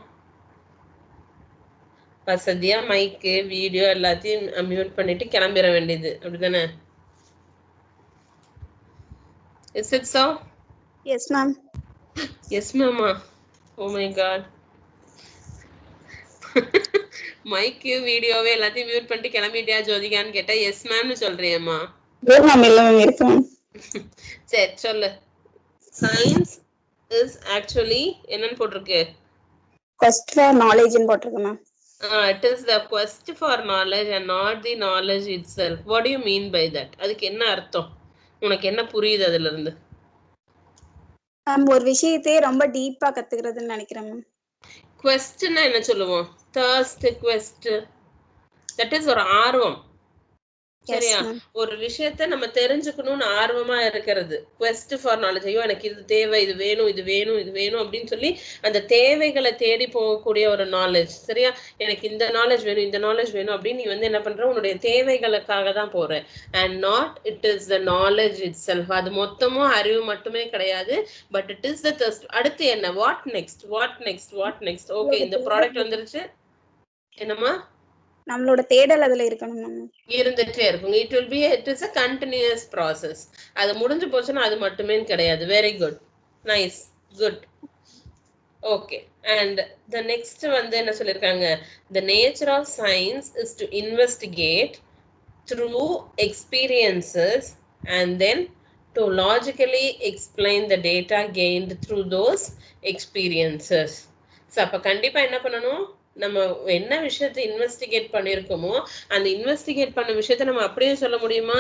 வசதியா மைக்கு வீடியோ எல்லாத்தையும் மியூட் பண்ணிட்டு கிளம்பிட வேண்டியது, அப்படிதானே? Is it so? Yes ma'am. Yes மேமா? Oh my god. மைக்கு வீடியோவே எல்லாத்தையும் மியூட் பண்ணிட்டு கிளம்பிட்டியா ஜோதிகான்னு கேட்டா எஸ் மேம்னு சொல்றியம்மா. சரி சொல்லு. சயின்ஸ் இஸ் ஆக்சுவலி என்னன்னு போட்டிருக்கு? quest for knowledge ன்னு போட்டிருக்கு ma'am. It is the quest for knowledge and not the knowledge itself. What do you mean by that? அதுக்கு என்ன அர்த்தம்? உனக்கு என்ன புரியுது அதுல இருந்து? ஒரு விஷயத்தை ரொம்ப டீப்பா கத்துக்கிறதுன்னு நினைக்கிறேன் மேம். questனா என்ன சொல்லுவோம்? thirst, quest, that is ஒரு ஆர்வம். சரியா? ஒரு விஷயத்தை நம்ம தெரிஞ்சுக்கணும்னு ஆர்வமா இருக்கிறது quest for knowledge. ஐயோ எனக்கு இது தேவை, இது வேணும், இது வேணும், இது வேணும் அப்படின்னு சொல்லி அந்த தேவைகளை தேடி போகக்கூடிய ஒரு நாலேஜ். சரியா? எனக்கு இந்த நாலேஜ் வேணும், இந்த நாலேஜ் வேணும் அப்படின்னு நீ வந்து என்ன பண்ற? உன்னுடைய தேவைகளுக்காக தான் போற. and not it is the knowledge itself. அது மொத்தமும் அறிவு மட்டுமே கிடையாது, but it is the thirst. அடுத்து என்ன? what next, what next, what next? Okay, இந்த ப்ராடக்ட் வந்துருச்சு. என்னம்மா? நம்மளோட தேடல் அதுல இருக்கணும், இருந்துட்டே இருக்கும். it is a continuous process. அது முடிஞ்சு போச்சுன்னா அது மட்டுமே கிடையாது. Very good, nice, good. Okay, and the next வந்து என்ன சொல்லிருக்காங்க? the nature of science is to investigate through experiences and then to logically explain the data gained through those experiences. So அப்போ கண்டிப்பா என்ன பண்ணணும்? நம்ம என்ன விஷயத்தை இன்வெஸ்டிகேட் பண்ணியிருக்கோமோ அந்த இன்வெஸ்டிகேட் பண்ண விஷயத்தை நம்ம அப்படியே சொல்ல முடியுமா?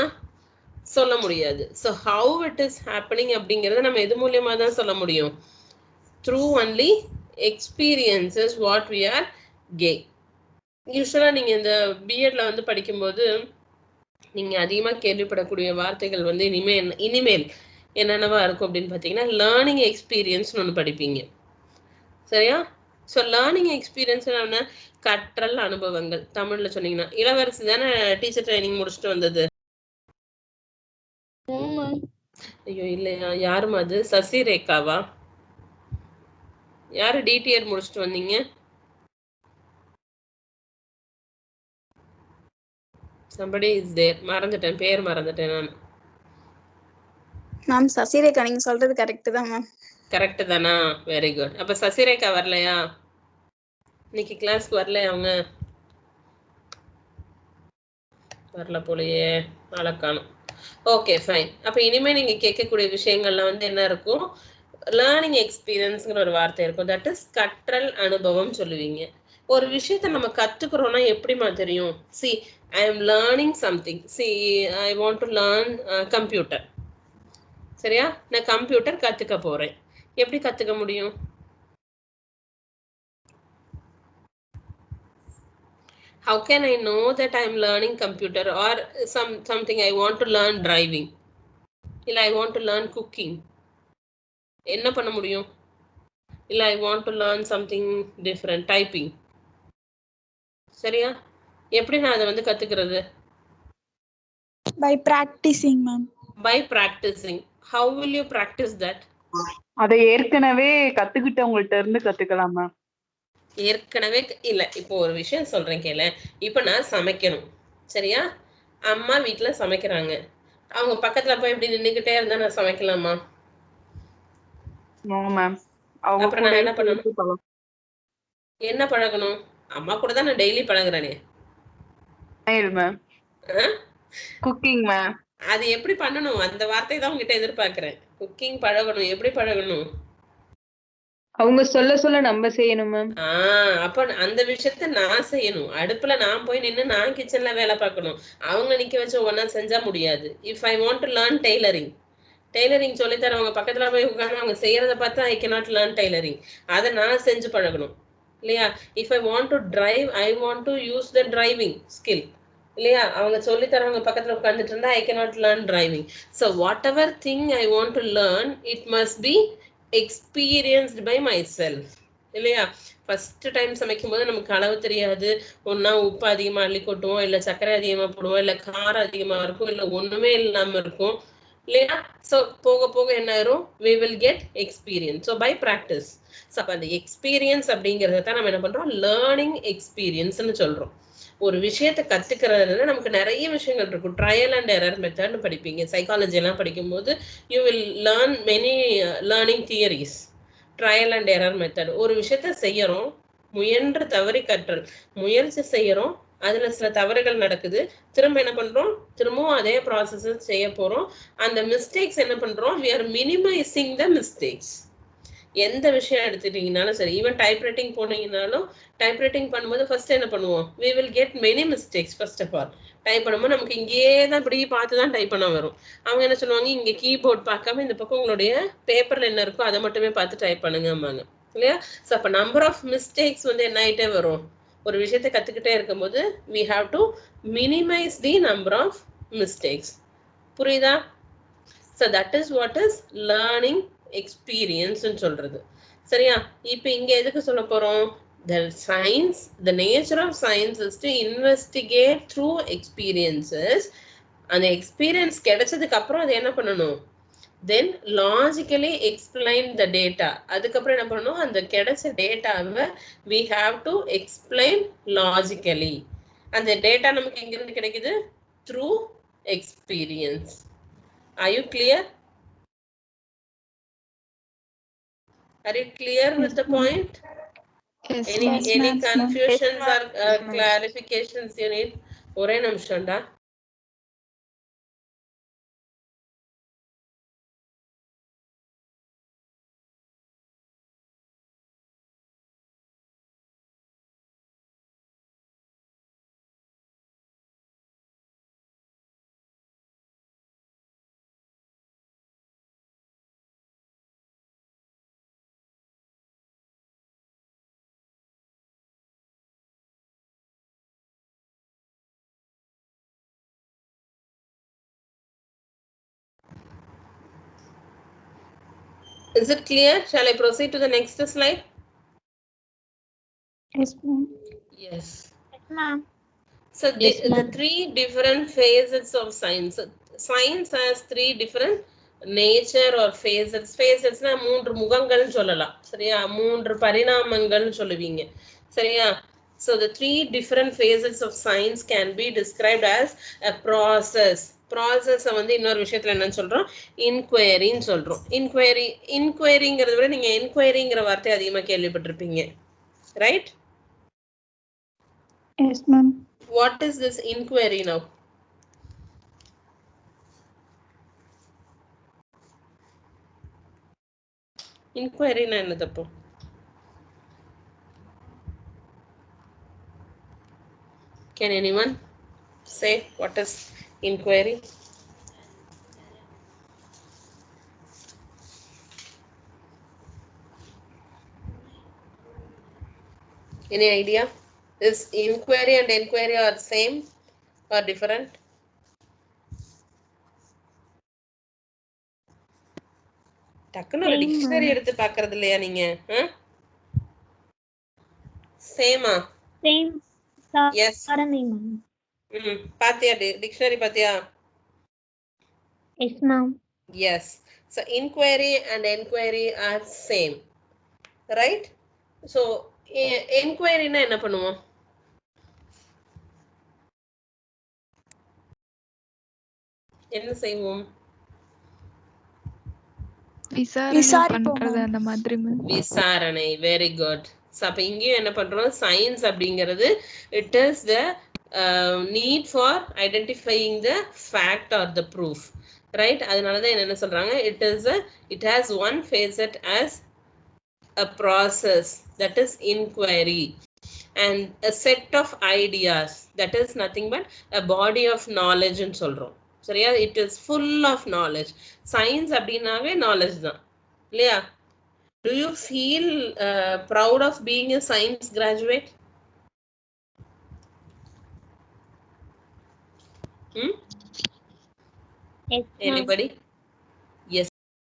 சொல்ல முடியாது. So how it is happening அப்படிங்கிறத நம்ம எது மூலியமா தான் சொல்ல முடியும்? Through only experiences what we are gain. யூஸ்வலாக நீங்கள் இந்த பிஎட்ல வந்து படிக்கும்போது நீங்கள் அதிகமாக கேள்விப்படக்கூடிய வார்த்தைகள் வந்து இனிமேல் என்னென்னவா இருக்கும் அப்படின்னு பார்த்தீங்கன்னா லேர்னிங் எக்ஸ்பீரியன்ஸ்னு ஒன்று படிப்பீங்க. சரியா? ஸோ லேர்னிங் எக்ஸ்பீரியன்ஸ் என்ன? கற்றல் அனுபவங்கள். தமிழில் சொன்னீங்கன்னா இளவரசி தானே டீச்சர் ட்ரைனிங் முடிச்சுட்டு வந்தது? ஐயோ இல்லையா, யாருமா அது? சசிரேகாவா? யாரு டிடிஆர் முடிச்சுட்டு வந்தீங்க? somebody is there. மறந்துட்டேன், பேர் மறந்துட்டேன் நான். மேம் சசிரேகா நீங்க சொல்றது கரெக்ட் தான் மேம். கரெக்ட் தானா? Very good. அப்ப சசிரேகா வரலையா இன்னைக்கு கிளாஸ்க்கு? வரலையா அவங்க? வரல போலயே, அழக்கானும். Okay fine. அப்போ இனிமேல் நீங்கள் கேட்கக்கூடிய விஷயங்கள்லாம் வந்து என்ன இருக்கும்? லேர்னிங் எக்ஸ்பீரியன்ஸ்ங்கிற ஒரு வார்த்தை இருக்கும். தட் இஸ் கற்றல் அனுபவம் சொல்லுவீங்க. ஒரு விஷயத்தை நம்ம கற்றுக்குறோன்னா எப்படிமா தெரியும்? C I am learning something. C I want to learn computer. சரியா? நான் கம்ப்யூட்டர் கற்றுக்க போகிறேன். எப்படி கற்றுக்க முடியும்? How can I know that I'm learning computer or something I want to learn driving? இல்ல I want to learn cooking. என்ன பண்ண முடியும்? இல்ல I want to learn something different, typing. சரியா? எப்படி நான் அதை வந்து கத்துக்கிறது? By practicing, ma'am. By practicing. How will you practice that? அதை ஏற்கனவே கத்துக்கிட்டவங்கள்ட்ட இருந்து கத்துக்கலாம் மேம். ஏற்கனவே இல்ல, இப்போ ஒரு விஷயம் சொல்றேன் கேளு. இப்போ நான் சமைக்கணும், சரியா? அம்மா வீட்டுல சமைக்கிறாங்க, அவங்க பக்கத்துல போய் இப்படி நின்னுக்கிட்டே இருந்தா நான் சமைக்கலாமா? No ma'am. அப்புறம் நான் என்ன பண்ணணும்? என்ன பழகணும்? அம்மா கூட தான் நான் டெய்லி பழகுறேனே. Ma'am cooking ma'am. அது எப்படி பண்ணணும்? அந்த வார்த்தை தான் உங்ககிட்ட எதிர்பார்க்கிறேன். குக்கிங் பழகணும். எப்படி பழகணும்? அவங்க சொல்ல சொல்ல நம்ம செய்யணும் மேம். அப்ப அந்த விஷயத்த நான் செய்யணும். அடுப்புல நான் போய் நின்று நான் கிச்சன்ல வேலை பார்க்கணும். அவங்க நிக்க வச்சு ஒவ்வொன்னா செஞ்சா முடியாது. If I want to learn tailoring சொல்லி தரவங்க பக்கத்துல போய் உட்காந்து அவங்க செய்யறத பார்த்தா ஐ கேனாட் லேர்ன் டெய்லரிங். அதை நான் செஞ்சு பழகணும் இல்லையா? If I want to drive, I want to use the driving skill இல்லையா? அவங்க சொல்லி தரவங்க பக்கத்துல உட்காந்துட்டு இருந்தா I cannot learn driving. So whatever thing I want to learn, it must be experienced by myself இல்லையா? ஃபர்ஸ்ட் டைம் சமைக்கும் போது நமக்கு அளவு தெரியாது. ஒன்னா உப்பு அதிகமா அள்ளி கொட்டுவோம், இல்ல சர்க்கரை அதிகமா போடுவோம், இல்ல காரம் அதிகமா இருக்கும், இல்ல ஒண்ணுமே இல்லாம இருக்கும் இல்லையா? ஸோ போக போக என்ன ஆயிரும்? we will get experience. so by practice. So அப்போ அந்த எக்ஸ்பீரியன்ஸ் அப்படிங்கிறத தான் நம்ம என்ன பண்றோம்? லேர்னிங் எக்ஸ்பீரியன்ஸ்னு சொல்றோம். ஒரு விஷயத்தை கத்துக்கிறதுல நமக்கு நிறைய விஷயங்கள் இருக்கும். ட்ரையல் அண்ட் எரர் மெத்தட்னு படிப்பீங்க. சைக்காலஜி எல்லாம் படிக்கும்போது you will learn many learning theories. Trial and error method. ஒரு விஷயத்த செய்யறோம், முயன்று தவறி கற்றல். முயற்சி செய்யறோம், அதுல சில தவறுகள் நடக்குது, திரும்ப என்ன பண்றோம்? திரும்பவும் அதே ப்ராசஸ் செய்ய போறோம். அந்த மிஸ்டேக்ஸ் என்ன பண்றோம்? we are minimizing the mistakes. எந்த விஷயம் எடுத்துட்டீங்கனாலும் சரி, ஈவன் டைப்ரைட்டிங் போனீங்கனாலும் டைப்ரைட்டிங் பண்ணும்போது ஃபர்ஸ்ட் என்ன பண்ணுவோம்? we will get many mistakes. First of all type பண்ணும்போது நமக்கு இங்கேயே தான் இப்படி பார்த்து தான் டைப் பண்ண வரும். அவங்க என்ன சொல்லுவாங்க? இங்கே கீபோர்ட் பார்க்காம இந்த பக்கம் உங்களுடைய பேப்பர்ல என்ன இருக்கோ அதை மட்டுமே பார்த்து டைப் பண்ணுங்கம்பாங்க இல்லையா? ஸோ அப்போ நம்பர் ஆஃப் மிஸ்டேக்ஸ் வந்து என்ன ஆகிட்டே வரும்? ஒரு விஷயத்தை கற்றுக்கிட்டே இருக்கும்போது we have to minimize the number of mistakes. புரியுதா? So that is what is learning experience சொல்றது. சரியா? இப்போ இங்க எதுக்கு சொல்ல போறோம்? The science, the nature of science is to investigate through experiences. அந்த எக்ஸ்பீரியன்ஸ் கிடைச்சதுக்கு அப்புறம் அது என்ன பண்ணணும்? then logically explain the data. அதுக்கப்புறம் என்ன பண்ணணும்? அந்த கிடைச்ச டேட்டாவை we have to explain logically. அந்த டேட்டா நமக்கு எங்கிருந்து கிடைக்குது? through experience. Are you clear? Are you clear with the point? Yes, Any confusions or clarifications you need? ஒரே நிமிஷம்டா. Is it clear? Shall I proceed to the next slide? Yes, ma'am. Yes. Yes, ma'am. So the three different phases of science. Science has three different nature or phases. Phasesனா மூன்று முகங்கள் சொல்லலாம். சரியா? மூன்று பரிணாமங்கள் சொல்லுவீங்க. சரியா? So the three different phases of science can be described as a process. Process வந்து இன்னொரு விஷயத்துல என்னன்னு சொல்றோம்? இன்கொயரின்னு சொல்றோம். இன்கொயரிங்கிறத விட நீங்க என்கொயரிங்கிற வார்த்தை அதிகமா கேள்விப்பட்டிருப்பீங்க, right? Yes, ma'am. What is this inquiry now? Inquiry na enna thappo? Can anyone say what is inquiry? Any idea? Is inquiry and enquiry are same or different? டக்குன்னு ஒரு டிக்ஷனரி எடுத்து பார்க்கறது இல்லையா நீங்க? சேமா? Same yes. சாரணை ma'am. பாத்தியா dictionary பாத்தியா? Yes ma'am. Yes. So inquiry and enquiry are same. Right? So enquiry na என்ன பண்ணுவோம்? என்ன செய்வோம்? விசாரணை பண்றது அந்த மாதிரி. விசாரணை. Very good. So அப்ப இங்கேயும் என்ன பண்றோம்? சயின்ஸ் அப்படிங்கிறது it is the need for identifying the fact or the proof. Right? அதனால தான் என்ன சொல்றாங்க? It has one facet as a process, that is inquiry, and a set of ideas, that is nothing but a body of knowledge ன்னு சொல்றோம். சரியா? It is full of knowledge. Science அப்படினாவே knowledge தான் இல்லையா? Do you feel proud of being a science graduate? Anybody? Yes.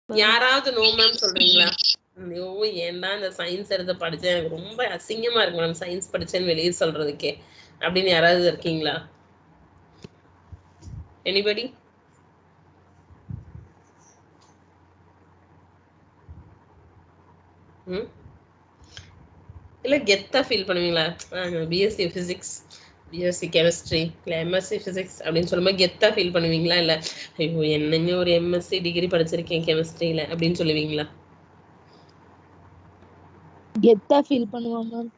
யாராவது no ma'am சொல்றீங்களா? ஐயோ ஏன்டா இந்த சயின்ஸ் எடுத்து படிச்சேன், எனக்கு ரொம்ப அசிங்கமா இருக்கு மேம் சயின்ஸ் படிச்சேன்னு வெளியே சொல்றதுக்கே அப்படின்னு யாராவது இருக்கீங்களா? எனிபடி? இல்ல கெத்தா ஃபீல் பண்ணுவீங்களா? பிஎஸ்சி பிசிக்ஸ், பிஎஸ்சி கெமிஸ்ட்ரி, இல்லை எம்எஸ்சி பிசிக்ஸ் அப்படின்னு சொல்லும்போது கெத்தா ஃபீல் பண்ணுவீங்களா? இல்லை ஐயோ என்னங்க ஒரு எம்எஸ்சி டிகிரி படிச்சிருக்கேன் கெமிஸ்ட்ரியில அப்படின்னு சொல்லுவீங்களா? கெத்தா ஃபீல் பண்ணுவோம் மேம்.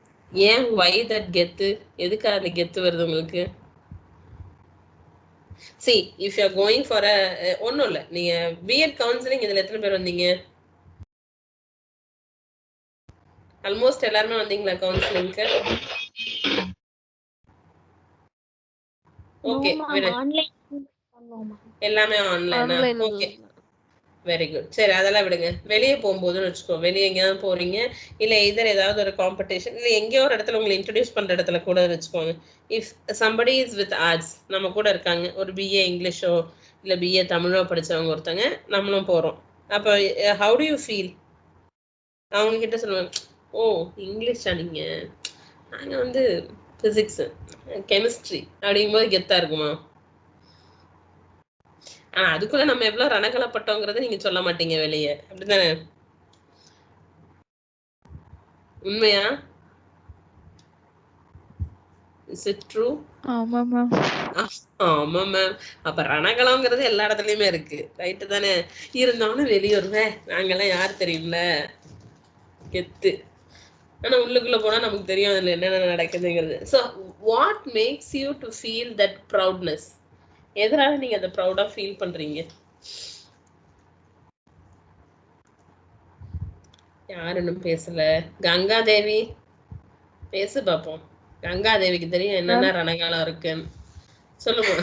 ஏன் why that கெத்து? எதுக்கு அந்த கெத்து வருது உங்களுக்கு? see if you are going for a ஒண்ணும் இல்ல, நீங்க பிஎட் கவுன்சிலிங் இதுல எத்தனை பேர் வந்தீங்க? ஆல்மோஸ்ட் எல்லாரும் வந்தீங்களா கவுன்சிலிங்க்கு? ஓகே எல்லாமே ஆன்லைனா? Okay very good. சரி அதெல்லாம் விடுங்க. வெளியே போகும்போதுன்னு வச்சுக்கோ, வெளியே எங்கேயாவது போறீங்க இல்லை இதர் ஏதாவது ஒரு காம்படிஷன் இல்லை எங்கேயோ ஒரு இடத்துல உங்களை இன்ட்ரடியூஸ் பண்ணுற இடத்துல கூட வச்சுக்கோங்க. If somebody is with arts, நம்ம கூட இருக்காங்க, ஒரு பிஏ இங்கிலீஷோ இல்லை பிஏ தமிழோ படித்தவங்க ஒருத்தங்க, நம்மளும் போகிறோம். அப்போ ஹவு டு யூ ஃபீல்? அவங்கக்கிட்ட சொல்லுவேன், ஓ இங்கிலீஷா நீங்கள், நாங்கள் வந்து ஃபிசிக்ஸு கெமிஸ்ட்ரி அப்படிங்கும்போது கெத்தாக இருக்குமா? ஆனா அதுக்குள்ள நம்ம எவ்வளவு ரணகலப்பட்டோங்கிறத நீங்க சொல்ல மாட்டீங்க வெளியே, அப்படித்தானே? உண்மையா? Is it true? ஆமா மேம். ஆமா மேம். அப்ப ரணகலம்ங்கிறது எல்லா இடத்துலயுமே இருக்கு, ரைட்டு தானே? இருந்தாலும் வெளியூர்வே நாங்கெல்லாம் யார் தெரியும்ல கெத்து. ஆனா உள்ளுக்குள்ள போனா நமக்கு தெரியும் அதுல என்னென்ன நடக்குதுங்கிறது. So what makes you to feel that proudness? எதனால நீங்க அதை ப்ரௌடா ஃபீல் பண்றீங்க? யாருன்னு பேசல. கங்காதேவி பேசு பாப்போம். கங்காதேவிக்கு தெரியும் என்னென்ன ரணகாலம் இருக்குன்னு. சொல்லுங்க.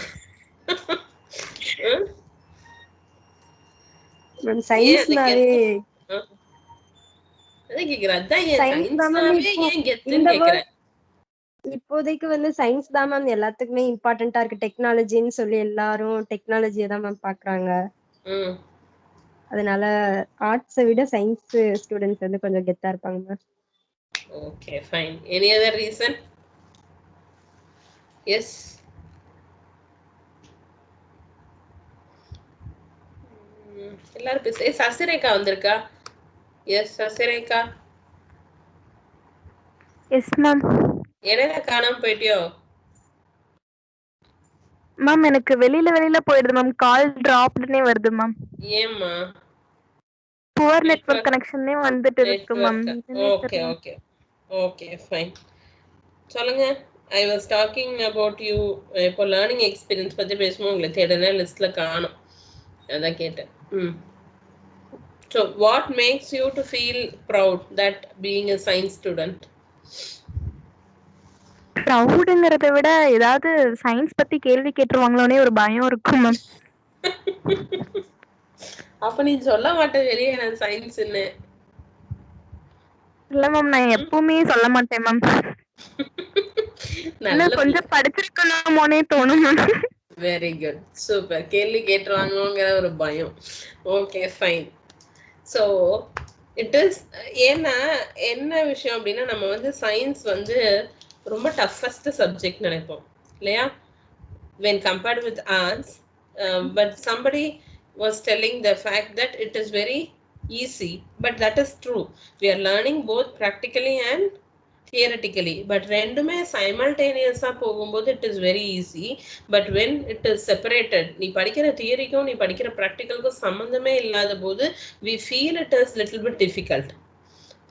இப்போதைக்கு வந்து சயின்ஸ் தான் மேம் எல்லாத்துக்குமே இம்பார்ட்டண்டா இருக்கு. டெக்னாலஜின்னு சொல்லி எல்லாரும் டெக்னாலஜியை தான் மேம் பாக்குறாங்க. அதனால ஆர்ட்ஸை விட சயின்ஸ் ஸ்டூடெண்ட்ஸ் வந்து கொஞ்சம் கெத்தா இருப்பாங்க ma'am. Okay fine. Any other reason? Yes எல்லாரும் பேச. சசிரேகா வந்திருக்கா? எஸ் சசிரேகா. Yes ma'am. இடையில காணாம போயிட்டியோ? மேம் எனக்கு வெளியில போயிடுது மேம், கால் டிராப்ட்னே வருது மேம். ஏம்மா? புவர் நெட்வொர்க் கனெக்ஷனே வந்துட்டு இருக்கு ma'am. Okay okay okay fine. சொல்லுங்க. I was talking about you. இப்போ லேர்னிங் எக்ஸ்பீரியன்ஸ் பத்தி பேசும்போது உங்களை தேடன லிஸ்ட்ல காணோம், அதான் கேட்டேன். So what makes you to feel proud that being a science student? ப்ரௌடுங்கிறத விட ஏதாவது சயின்ஸ் பத்தி கேள்வி கேட்டுருவாங்களோனே ஒரு பயம் இருக்கும் மேம். அப்ப நீ சொல்ல மாட்டே வெளியே நான் சயின்ஸ்னு? இல்ல மேம், நான் எப்பவுமே சொல்ல மாட்டேன் மேம். நல்ல கொஞ்சம் படிச்சிருக்கணுமோனே தோணும் மேம். Very good, super. கேள்வி கேட்டுருவாங்களோங்கிற ஒரு பயம். Okay fine. So it is ஏன்னா என்ன விஷயம் அப்படின்னா நம்ம வந்து சயின்ஸ் வந்து ரொம்ப டஃபஸ்ட் சப்ஜெக்ட் நினைப்போம் இல்லையா when compared with arts, but somebody was telling the fact that it is very easy, but that is true. We are learning both practically and theoretically, but ரெண்டுமே simultaneously போகும்போது it is very easy, but when it is separated, நீ படிக்கிற தியரிக்கும் நீ படிக்கிற ப்ராக்டிக்கலுக்கும் சம்மந்தமே இல்லாத போது we feel it is little bit difficult,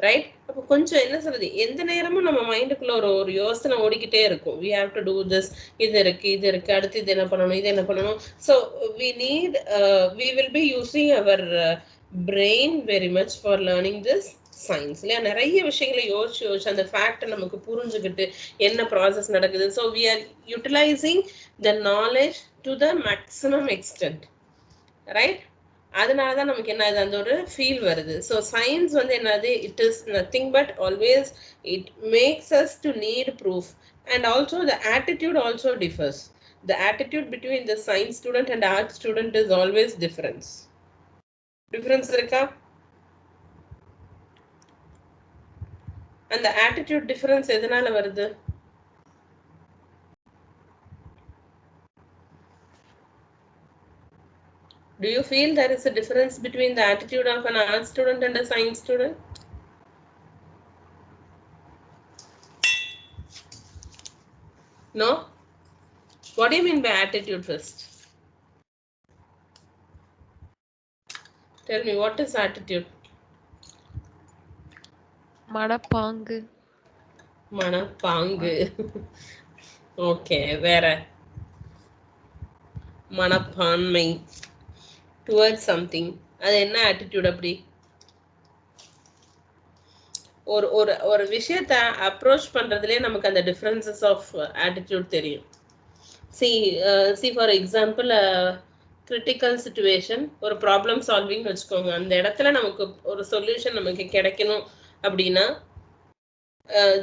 right? அப்போ கொஞ்சம் என்ன சொல்றது, எந்த நேரமும் நம்ம மைண்டுக்குள்ள ஒரு யோசனை ஓடிக்கிட்டே இருக்கும். we have to do this, இது இருக்கு அடுத்து இது என்ன பண்ணணும். So we need we will be using our brain very much for learning this science இல்லையா? நிறைய விஷயங்களை யோசிச்சு அந்த ஃபேக்டை நமக்கு புரிஞ்சுக்கிட்டு என்ன ப்ராசஸ் நடக்குது. So we are utilizing the knowledge to the maximum extent, right? அதனால தான் நமக்கு என்ன அந்த ஒரு ஃபீல் வருது. ஸோ சயின்ஸ் வந்து என்னது, it is nothing but always it makes us to need proof. And also the attitude also differs. The attitude between the science student and art student is always difference இருக்கா? அந்த attitude difference எதனால வருது? Do you feel there is a difference between the attitude of an art student and a science student? No? What do you mean by attitude first? Tell me, what is attitude? மனப்பாங்கு. Okay, வேற? மனப்பான்மை towards something. அது என்ன attitude அப்படி? ஒரு விஷயத்தை approach பண்றதுலயே நமக்கு அந்த டிஃபரன்சஸ் ஆஃப் ஆட்டிடியூட் தெரியும். see for example critical situation, ஒரு ப்ராப்ளம் சால்விங் வச்சுக்கோங்க. அந்த இடத்துல நமக்கு ஒரு சொல்யூஷன் நமக்கு கிடைக்கணும் அப்படின்னா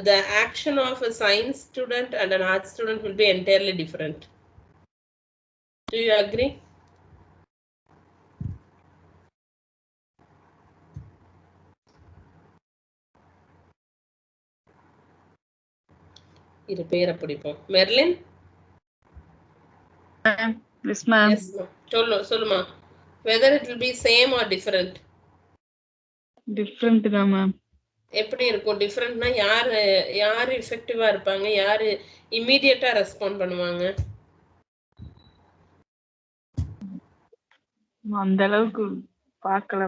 the action of a science student and an art student will be entirely different. Do you agree? இரு பேரை பிடிப்போம். Merlin? Yes ma'am. Yes ma'am. சொல்லுமா. Whether it will be same or different? Different தான் ma'am. எப்படி இருக்கும்? டிஃபரெண்ட்னா யாரு எஃபெக்டிவா இருப்பாங்க, யாரு இம்மீடியட்டா ரெஸ்பாண்ட் பண்ணுவாங்க? அந்த அளவுக்கு பார்க்கல.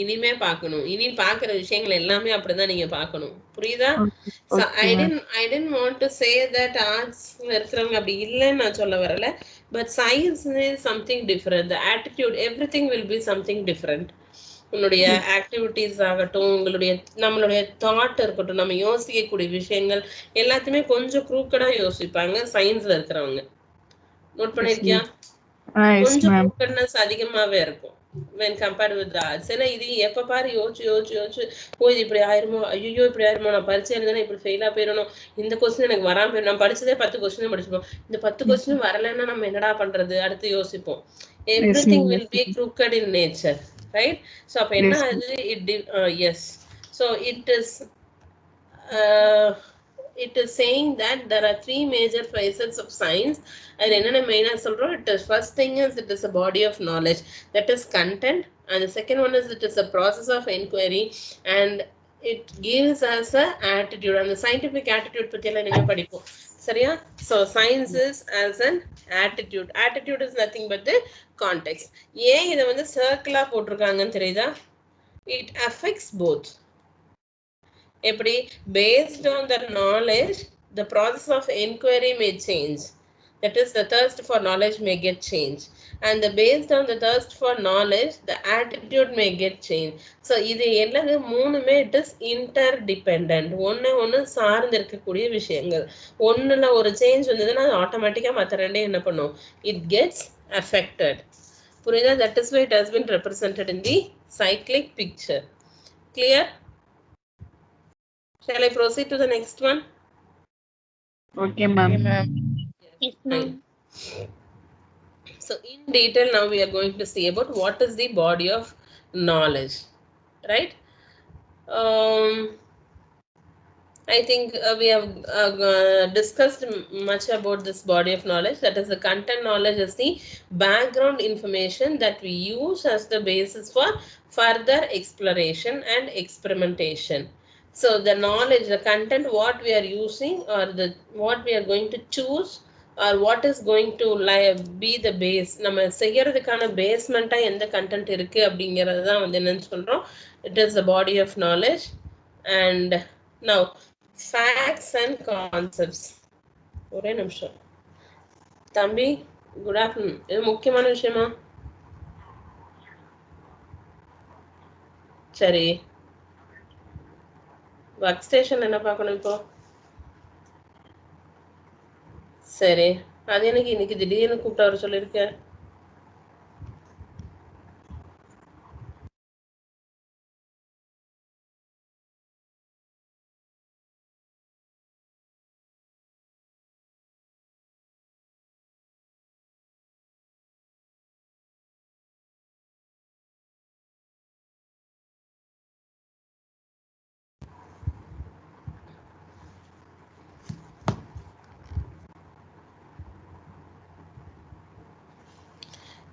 இனிமே பார்க்கணும். இனி பார்க்குற விஷயங்கள் எல்லாமே அப்படிதான் நீங்க பார்க்கணும். புரியுதா? I didn't want to say that arts இருக்கிறவங்க அப்படி இல்லைன்னு நான் சொல்ல வரல. But science is something different. The attitude, everything will be something different. உன்னுடைய ஆக்டிவிட்டிஸ் ஆகட்டும், நம்மளுடைய தாட் இருக்கட்டும், நம்ம யோசிக்கக்கூடிய விஷயங்கள் எல்லாத்தையுமே கொஞ்சம் க்ரூக்கடா யோசிப்பாங்க சயின்ஸ்ல இருக்கிறவங்க. நோட் பண்ணிருக்கியா? கொஞ்சம் க்ரூக்கட்னஸ் அதிகமாவே இருக்கும் when compared with the arts. ஏன்னா இது எப்ப பாரு யோசிச்சு போய் இப்படி ஆயிருமோ, ஐயோ இப்படி ஆயிருமோ, நான் பரிச்சை எழுதுனா இப்படி ஃபெயிலா போயிடணும், இந்த கொஸ்டின் எனக்கு வராம போயிடும். நான் படிச்சதே 10 கொஸ்டின் படிச்சுப்போம், இந்த 10 கொஸ்டின் வரலன்னா நம்ம என்னடா பண்றது, அடுத்து யோசிப்போம். Everything will be crooked in nature, right? So அப்ப என்ன ஆகுது, yes, so it is saying that there are 3 major facets of science. அது என்னென்ன மெயினா சொல்றோம்? It is first thing is it is a body of knowledge, that is content, and the second one is it is a process of inquiry, and it gives us a attitude. And the scientific attitude பத்தி எல்லாம் நீங்க படிப்போம், சரியா? So science is as an attitude is nothing but the context. ஏன் இதை வந்து சர்க்கிளா போட்டிருக்காங்கன்னு தெரியுதா? It affects both. எப்படி? Based on the knowledge, the process of inquiry may change. That is, the thirst for knowledge may get changed. And based on the thirst for knowledge, the attitude may get changed. So, இது எல்லாமே மூணுமே it is interdependent. ஒன்று சார்ந்து இருக்கக்கூடிய விஷயங்கள். ஒன்றுல ஒரு change வந்ததுன்னா அது ஆட்டோமேட்டிக்காக மற்ற ரெண்டே என்ன பண்ணும்? It gets affected. புரியுதா? That is why it has been represented in the cyclic picture. Clear? Shall I proceed to the next one? Okay, ma'am. Yes, fine. So in detail now we are going to see about what is the body of knowledge, right? I think we have discussed much about this body of knowledge. That is, the content knowledge is the background information that we use as the basis for further exploration and experimentation. So the knowledge, the content, what we are using, or the what we are going to choose, or what is going to be the base. நம்ம செய்யறதுக்கான பேஸ்மெண்ட்டாக எந்த content இருக்குது அப்படிங்கிறது தான் வந்து என்னன்னு சொல்கிறோம். It is the body of knowledge. And now facts and concepts. ஒரே நிமிஷம் தம்பி, குட் ஆஃப்டர்நூன். இது முக்கியமான விஷயமா? சரி, ஒர்க் ஸ்டேஷன் என்ன பார்க்கணும் இப்போ? சரி, அது எனக்கு இன்னைக்கு திடீர்னு கூப்பிட்டு வர சொல்லியிருக்கேன்.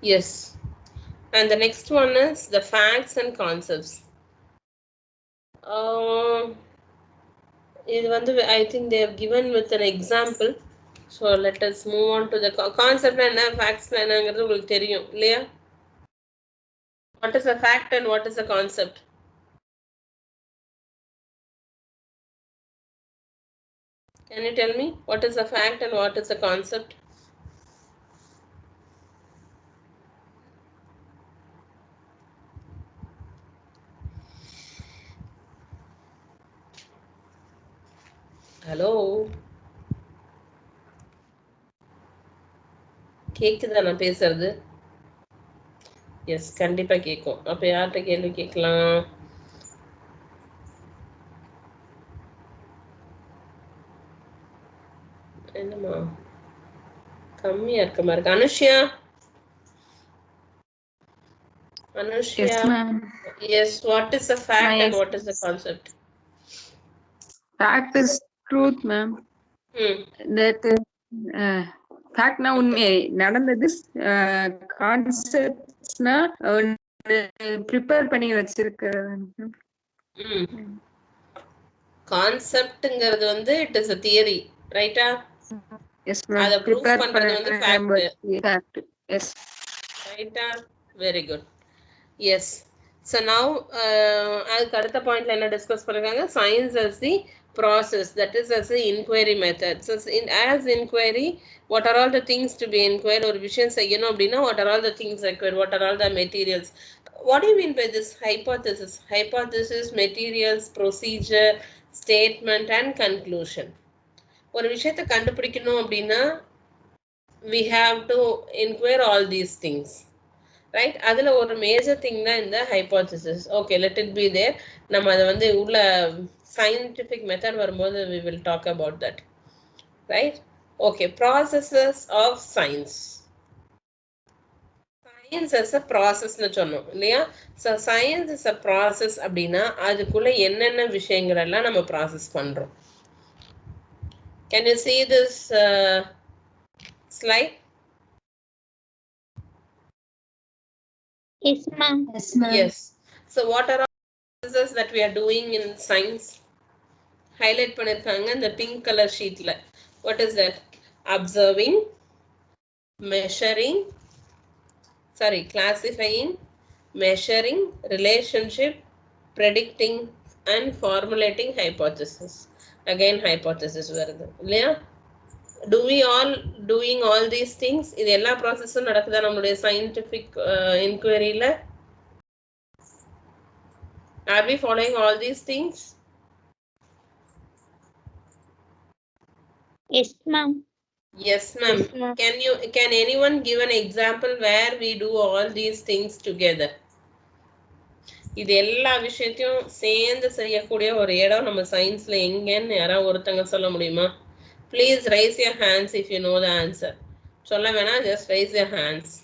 Yes, and the next one is the facts and concepts. I think they have given with an example. So let us move on to the concept and facts. What is a fact and what is a concept? Can you tell me what is a fact and what is a concept? Hello? கேக்குதா நான் பேசுறது? S, கண்டிப்பா கேட்கும். அப்ப யார்கிட்ட கேள்வி கேட்கலாம்? என்னமா கம்மியா இருக்க மாதிரி இருக்கு. Anushya, Anushya. Yes, ma'am. Yes, what is a fact and what is the concept? Fact is truth, ma'am. That fact na unme நடந்தது. Concepts-na prepare பண்ணி வச்சிருக்கிறது. கான்செப்ட்ங்கிறது வந்து it is a theory, right? Yes, ma'am. அத ப்ரூவ் பண்றது வந்து fact. Yes. Right? Very good. Yes. So now அதுக்கு அடுத்த பாயிண்ட்ல என்ன டிஸ்கஸ் பண்ணிருக்காங்க? Science as the process, that is as the inquiry method. So as inquiry, what are all the things to be inquired? ஒரு விஷயம் செய்யணும் அப்படின்னா what are all the things required? What are all the materials? What do you mean by this hypothesis? Hypothesis, materials, procedure, statement and conclusion. ஒரு விஷயத்தை கண்டுபிடிக்கணும் அப்படின்னா we have to inquire all these things, right? அதுல ஒரு major thing தான் இந்த hypothesis. Okay, let it be there. நம்ம அதை வந்து உள்ள சயின்டிஃபிக் மெத்தட் வரும்போது we will talk about that, right? Okay, processes of science. Science as a process னு சொன்னோம் இல்லையா? So science is a process அப்படின்னா அதுக்குள்ள என்னென்ன விஷயங்கள் எல்லாம் நம்ம ப்ராசஸ் பண்றோம். Can you see this slide? Yes, ma'am. Yes, ma'am. Yes. So what are all the processes that we are doing in science? Highlight பண்ணிருக்காங்க இந்த pink color sheetல. What is that? Observing, measuring, classifying, measuring, relationship, predicting and formulating hypothesis. Again hypothesis வருது இல்லையா? Do we all doing all these things? இது எல்லா ப்ராசஸும் நடக்குதா நம்மளுடைய scientific inquiry-ல? Are we following all these things? Yes, ma'am. Yes, ma'am. Can anyone give an example where we do all these things together? இது எல்லா விஷயத்தையும் சேர்ந்து செய்யக்கூடிய ஒரு இடம் நம்ம சயின்ஸ்ல எங்கன்னு யாராவது ஒருத்தங்க சொல்ல முடியுமா? Please raise your hands if you know the answer. சொல்ல வேணாம், just raise your hands.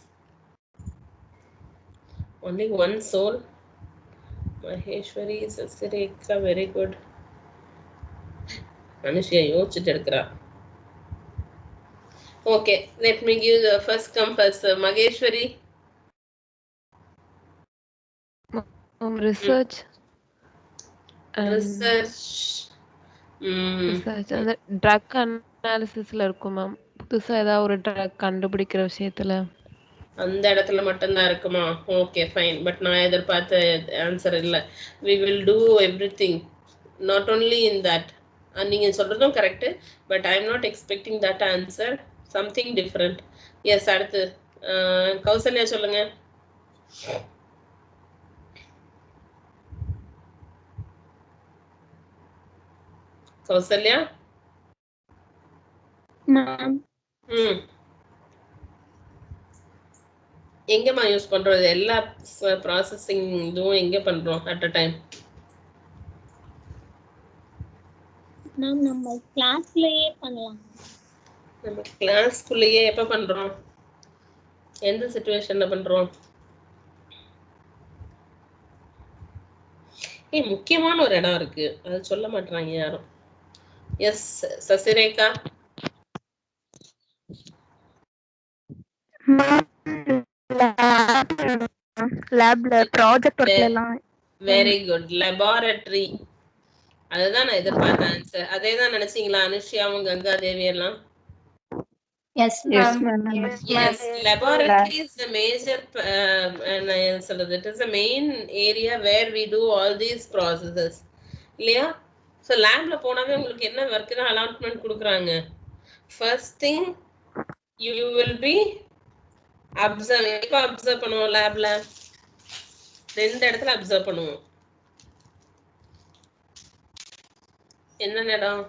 Only one soul. Maheswari, Sasirekha, very good. Anushiya யோசிச்சுட்டு இருக்கிறா. Okay, let me give the first come first. Maheswari. Research research அந்த ட்ரக் அனாலிசிஸ்ல இருக்கும் மேம். புதுசா ஏதாவது ஒரு ட்ரக் கண்டுபிடிக்கிற விஷயத்துல அந்த இடத்துல மட்டும்தான் இருக்குமா? Okay fine. பட் நான் எதிர்பார்த்த ஆன்சர் இல்லை. We will do everything, not only in that. நீங்க சொல்றதும் correct, but I am not expecting that answer. Something different. Yes, அடுத்து கௌசல்யா சொல்லுங்க. கௌசல்யா. எங்கம்மா யூஸ் பண்றோம்? எல்லா ப்ராசஸிங் இதுவும் எங்க பண்றோம் அட் அ டைம்? நம்ம கிளாஸ்லயே பண்ணலாம். நம்ம கிளாஸ்க்குள்ளேயே எப்ப பண்றோம்? எந்த சிச்சுவேஷன்ல பண்றோம்? முக்கியமான ஒரு இடம் இருக்கு, அது சொல்ல மாட்டாங்க யாரும். எஸ் சசிரேகா. லேப்ல ப்ராஜெக்ட் ஒர்க்ல எல்லாம். Very good, laboratory. அதுதான் நான் எதிர்பார்த்த ஆன்சர். அதே தான் நினைச்சீங்களா அனுஷ்யாவும் கங்கா தேவி எல்லாம்? Yes, ma'am. Yes, laboratory is the major it is the main area where we do all these processes இல்லையா? ஸோ லேப்ல போனாவே உங்களுக்கு என்ன ஒர்க்குன்னு அலாட்மெண்ட் கொடுக்குறாங்க. First thing you will B observe. எப்போ அப்சர்வ் பண்ணுவோம் லேப்ல? ரெண்டு இடத்துல அப்சர்வ் பண்ணுவோம். என்ன இடம்?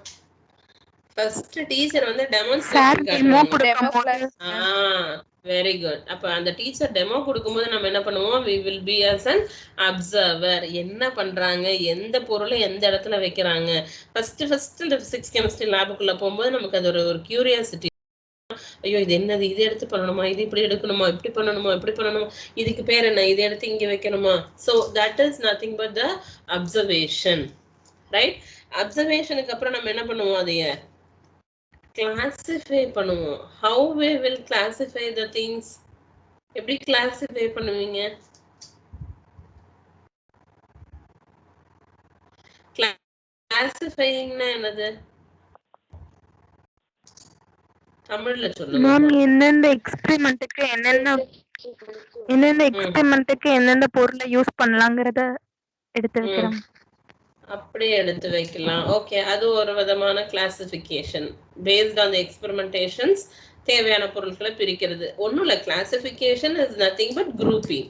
ஃபர்ஸ்ட் டீச்சர் வந்து டெமான்ஸ்ட்ரேஷன் காட்டுவாங்க. Very good. அப்ப அந்த டீச்சர் டெமோ கொடுக்கும்போது நம்ம என்ன பண்ணுவோம்? we will be as an observer. என்ன பண்றாங்க, எந்த பொருளை எந்த இடத்துல வைக்கிறாங்க. ஃபர்ஸ்ட் இந்த பிசிக்ஸ் கெமிஸ்ட்ரி லேபுக்குள்ள போகும்போது நமக்கு அது ஒரு கியூரியாசிட்டி. ஐயோ இது என்னது, இது எடுத்து பண்ணணுமா, இது இப்படி எடுக்கணுமா, இப்படி பண்ணணுமா, இப்படி பண்ணணுமா, இதுக்கு பேர் என்ன, இதை எடுத்து இங்க வைக்கணுமா. So that is nothing but the observation, right? அப்சர்வேஷனுக்கு அப்புறம் நம்ம என்ன பண்ணுவோம்? அதைய கிளாசிஃபை பண்ணுவோம். how we will classify the things? எப்படி கிளாசிஃபை பண்ணுவீங்க? கிளாசிஃபைங்னா என்னது? தமிழ்ல சொல்லுங்க. மேம் எந்தெந்த எக்ஸ்பெரிமெண்ட்டுக்கு எந்தெந்த பொருளை யூஸ் பண்ணலாங்கிறத எடுத்து வைக்கிறோம். அப்படியே எடுத்து வைக்கலாம். ஓகே, அது ஒரு விதமான classification. Paste on the experimentations தேவையான பொருட்களை பிரிக்கிறது. ஒன்றும் இல்லை, classification is nothing but grouping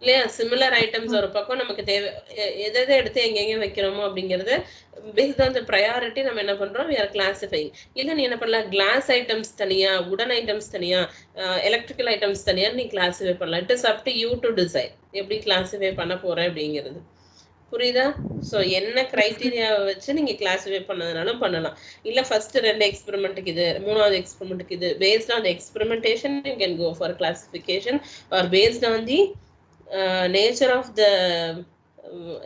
இல்லையா? சிமிலர் ஐட்டம்ஸ் ஒரு பக்கம் நமக்கு தேவை, எதை எடுத்து எங்கெங்க வைக்கிறோமோ அப்படிங்கிறது பேஸ்ட் ஆன் தி ப்ரையாரிட்டி நம்ம என்ன பண்றோம்? we are classifying. இல்லை நீ என்ன பண்ணலாம், கிளாஸ் ஐட்டம்ஸ் தனியா, உடன் ஐட்டம்ஸ் தனியா, எலக்ட்ரிக்கல் ஐட்டம்ஸ் தனியா நீ கிளாசிஃபை பண்ணலாம். It is up to you to decide எப்படி கிளாசிஃபை பண்ண போற அப்படிங்கிறது. புரியுதா? ஸோ என்ன கிரைட்டீரியாவை வச்சு நீங்க கிளாசிஃபை பண்ணதுனாலும் பண்ணலாம். இல்ல ஃபர்ஸ்ட் ரெண்டு எக்ஸ்பெரிமெண்ட்டுக்கு இது, மூணாவது எக்ஸ்பெரிமெண்ட்டுக்கு இது, based on the experimentation you can go for classification, or based on the nature of the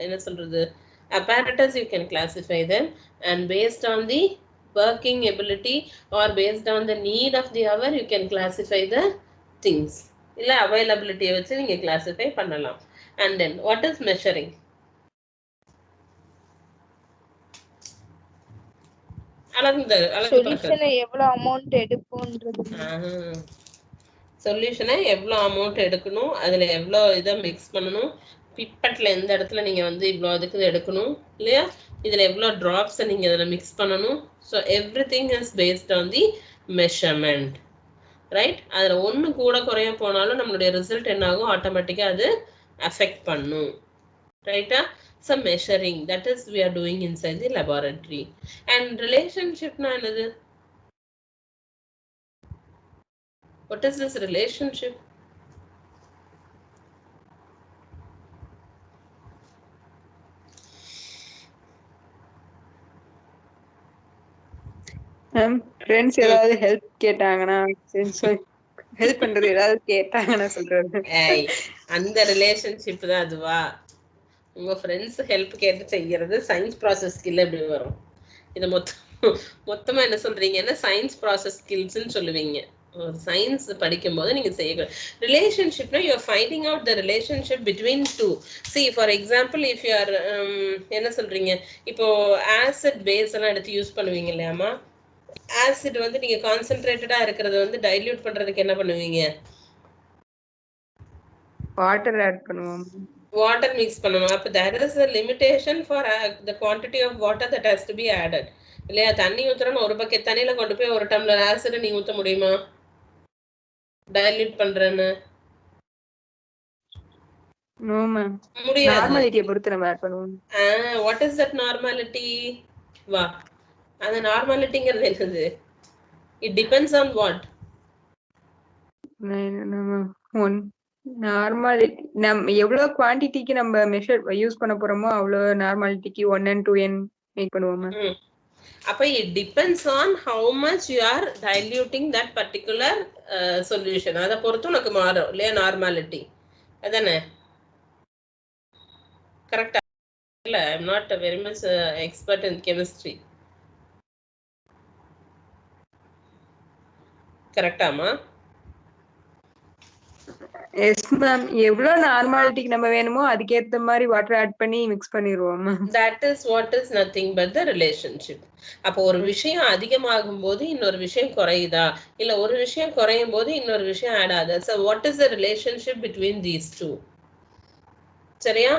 என்ன சொல்றது apparatus you can classify them, and based on the working ability or based on the need of the hour you can classify the things. இல்ல availability வச்சு நீங்க classify பண்ணலாம். And then what is measuring? சொல்யூஷனை எவ்வளவு amount எடுக்கும்ன்றது. சொல்யூஷனை எவ்வளோ amount எடுக்கணும், அதில் எவ்வளோ இதை மிக்ஸ் பண்ணணும், பிப்பட்டில் எந்த இடத்துல நீங்கள் வந்து இவ்வளோ அதுக்கு எடுக்கணும் இல்லையா, இதில் எவ்வளோ ட்ராப்ஸை நீங்கள் அதில் மிக்ஸ் பண்ணணும். So every thing is based on the measurement, right? அதில் ஒன்று கூட குறைய போனாலும் நம்மளுடைய ரிசல்ட் என்ன ஆகும்? ஆட்டோமேட்டிக்காக அது அஃபெக்ட் பண்ணும், ரைட்டா? So measuring, that is we are doing inside the laboratory. And relationship na enadhu? What is this relationship? Friends ஏதாவது ஹெல்ப் கேட்டாங்கன்னா ஹெல்ப் பண்றது ஏதாவது கேட்டாங்கன்னா சொல்றது. அந்த ரிலேஷன்ஷிப் தான் அதுவா? உங்க ஃப்ரெண்ட்ஸ் ஹெல்ப் கேட்டு செய்யறது சயின்ஸ் ப்ராசஸ் ஸ்கில் எப்படி வரும்? இதை மொத்தமா என்ன சொல்றீங்கன்னா சயின்ஸ் ப்ராசஸ் ஸ்கில்ஸ்ன்னு சொல்லுவீங்க. சயின்ஸ் படிக்கும்போது நீங்க செய்யக்கூடாது. ரிலேஷன்ஷிப்னா you are finding out the relationship between two. See for example if you are என்ன சொல்றீங்க, இப்போ ஆசிட் பேஸ் எல்லாம் எடுத்து யூஸ் பண்ணுவீங்க இல்லையாமா? ஆசிட் வந்து நீங்க கான்சென்ட்ரேட்டடா இருக்கிறத வந்து டைல்யூட் பண்றதுக்கு என்ன பண்ணுவீங்க? வாட்டர் ஆட் பண்ணுவோம். வாட்டர் மிக்ஸ் பண்ணுவோம். அப்போ there is a limitation for the quantity of water that has to be added. இல்லையா? தண்ணி ஊத்துறோன்னு ஒரு பக்கெட் தண்ணியில கொண்டு போய் ஒரு டம்ளர் ஆசிட் நீ ஊத்த முடியுமா? டைல்யூட் பண்றேன்னு நோ மேம். முடியாது. நார்மாலிட்டியை பொறுத்து நம்ம ஆட் பண்ணுவோம். What is that normality? வா, அந்த நார்மாலிட்டிங்கிறது என்னது? It depends on what? Normality நம்ம எவ்வளவு குவாண்டிட்டிக்கு நம்ம மெஷர் யூஸ் பண்ண போறோமோ அவ்வளவு நார்மாலிட்டிக்கு 1 and 2n மேக் பண்ணுவோம். அப்ப it depends on how much you are diluting that particular solution. அத பொறுத்து உனக்கு மாறும் இல்லையா நார்மாலிட்டி? அதானே? கரெக்டா? இல்ல, I am not very much expert in chemistry. கரெக்டாமா? Yes ma'am. எவ்வளவு நார்மாலிட்டிக்கு நம்ம வேணுமோ அதுக்கேத்த மாதிரி வாட்டர் ஆட் பண்ணி மிக்ஸ் பண்ணிடுவோம். That is what is nothing but the relationship. அப்போ ஒரு விஷயம் அதிகமாகும் போது இன்னொரு விஷயம் குறையுதா, இல்ல ஒரு விஷயம் குறையும் போது இன்னொரு விஷயம் ஆட் ஆகுதா? So what is the relationship between these two? சரியா?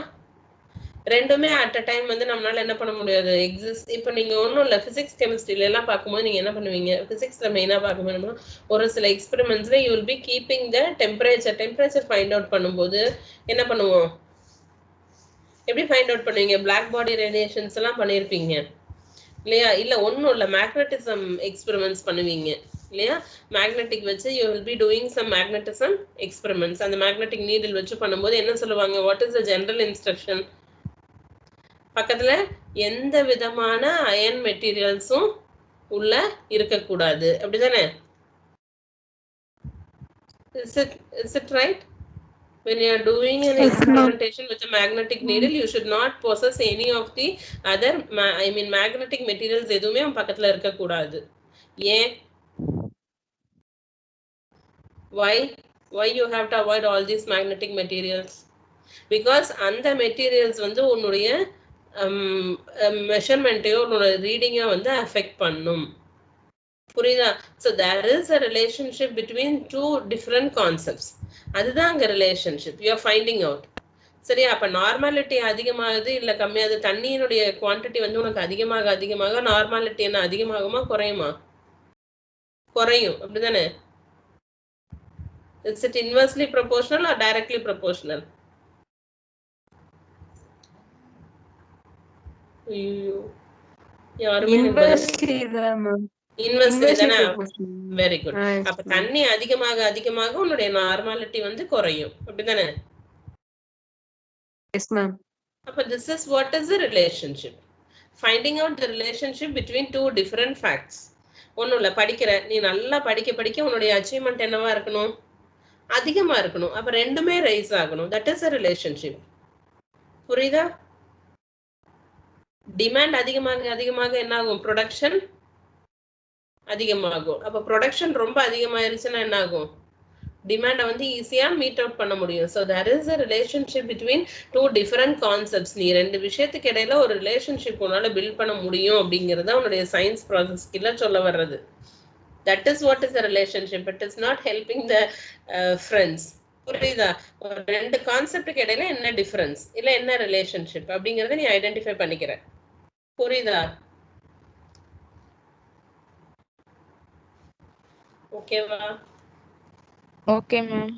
ரெண்டுமே அட் அ டைம் வந்து நம்மளால என்ன பண்ண முடியாது, எக்ஸிஸ்ட். இப்போ நீங்க ஒன்றும் இல்லை, பிசிக்ஸ் கெமிஸ்ட்ரியில எல்லாம் பார்க்கும்போது நீங்க என்ன பண்ணுவீங்க, பிசிக்ஸ்ல மெயினாக பார்க்கும்போது ஒரு சில எக்ஸ்பெரிமெண்ட்ஸ்ல you will be keeping the temperature find out பண்ணும்போது என்ன பண்ணுவோம், எப்படி ஃபைண்ட் அவுட் பண்ணுவீங்க? பிளாக் பாடி ரேடியேஷன்ஸ் எல்லாம் பண்ணியிருப்பீங்க இல்லையா? இல்லை ஒன்றும் இல்லை, மேக்னட்டிசம் எக்ஸ்பெரிமெண்ட்ஸ் பண்ணுவீங்க இல்லையா? மேக்னெட்டிக் வச்சு you will be doing some magnetism experiments. அந்த மேக்னெட்டிக் நீடில் வச்சு பண்ணும்போது என்ன சொல்லுவாங்க, what is the general instruction? பக்கத்துல எந்த விதமான அயன் மெட்டீரியல்ஸும் உள்ள இருக்கக்கூடாது, அப்படிதானே? Is it right? When you are doing an experimentation with a magnetic needle, you should not possess any of the other magnetic materials. எதுவுமே பக்கத்துல இருக்கக்கூடாது. ஏன்? Why you have to avoid all these magnetic materials? Because அந்த materials வந்து உன்னுடைய மெஷர்மெண்ட்டையோ உன்னோட ரீடிங்கோ வந்து அஃபெக்ட் பண்ணும். புரியுதா? So there is a relationship between two different concepts. அதுதான் அங்கே relationship you are finding out. சரியா? அப்போ நார்மாலிட்டி அதிகமாகுது இல்லை கம்மியாகுது, தண்ணியினுடைய குவான்டிட்டி வந்து உனக்கு அதிகமாக நார்மாலிட்டி என்ன அதிகமாகுமா குறையுமா? குறையும், அப்படிதானே? It's it inversely proportional or directly proportional? Very good. அப்ப தண்ணி அதிகமாக உன்னுடைய நார்மாலிட்டி வந்து குறையும், அப்படிதானே? Yes ma'am. அப்ப this is what is the relationship. Finding out the relationship between two different facts. ஒண்ணும் இல்ல, படிக்கிற நீ நல்லா படிக்க உன்னுடைய அச்சீவ்மெண்ட் என்னவா இருக்கணும், அதிகமா இருக்கணும். அப்ப ரெண்டுமே ரைஸ் ஆகணும். That is a relationship. புரியுதா? டிமாண்ட் அதிகமாக என்ன ஆகும், ப்ரொடக்ஷன் அதிகமாகும். அப்ப ப்ரொடக்ஷன் ரொம்ப அதிகமாயிருச்சுன்னா என்ன ஆகும், டிமாண்டை வந்து ஈஸியா மீட் அவுட் பண்ண முடியும். So there is a relationship between two different concepts. நீ ரெண்டு விஷயத்துக்கு இடையில ஒரு ரிலேஷன்ஷிப் உன்னால பில்ட் பண்ண முடியும் அப்படிங்கிறது உன்னுடைய சயின்ஸ் ப்ராசஸ் ஸ்கில்ல சொல்ல வர்றது. That is what is the relationship. It is not helping the friends. புரியுதா? ஒரு ரெண்டு கான்செப்டுக்கு இடையில என்ன டிஃபரன்ஸ் இல்ல என்ன ரிலேஷன்ஷிப் அப்படிங்கறத நீ ஐடென்டிஃபை பண்ணிக்கிற. புரியுதா? ஓகேவா? Okay, ma'am.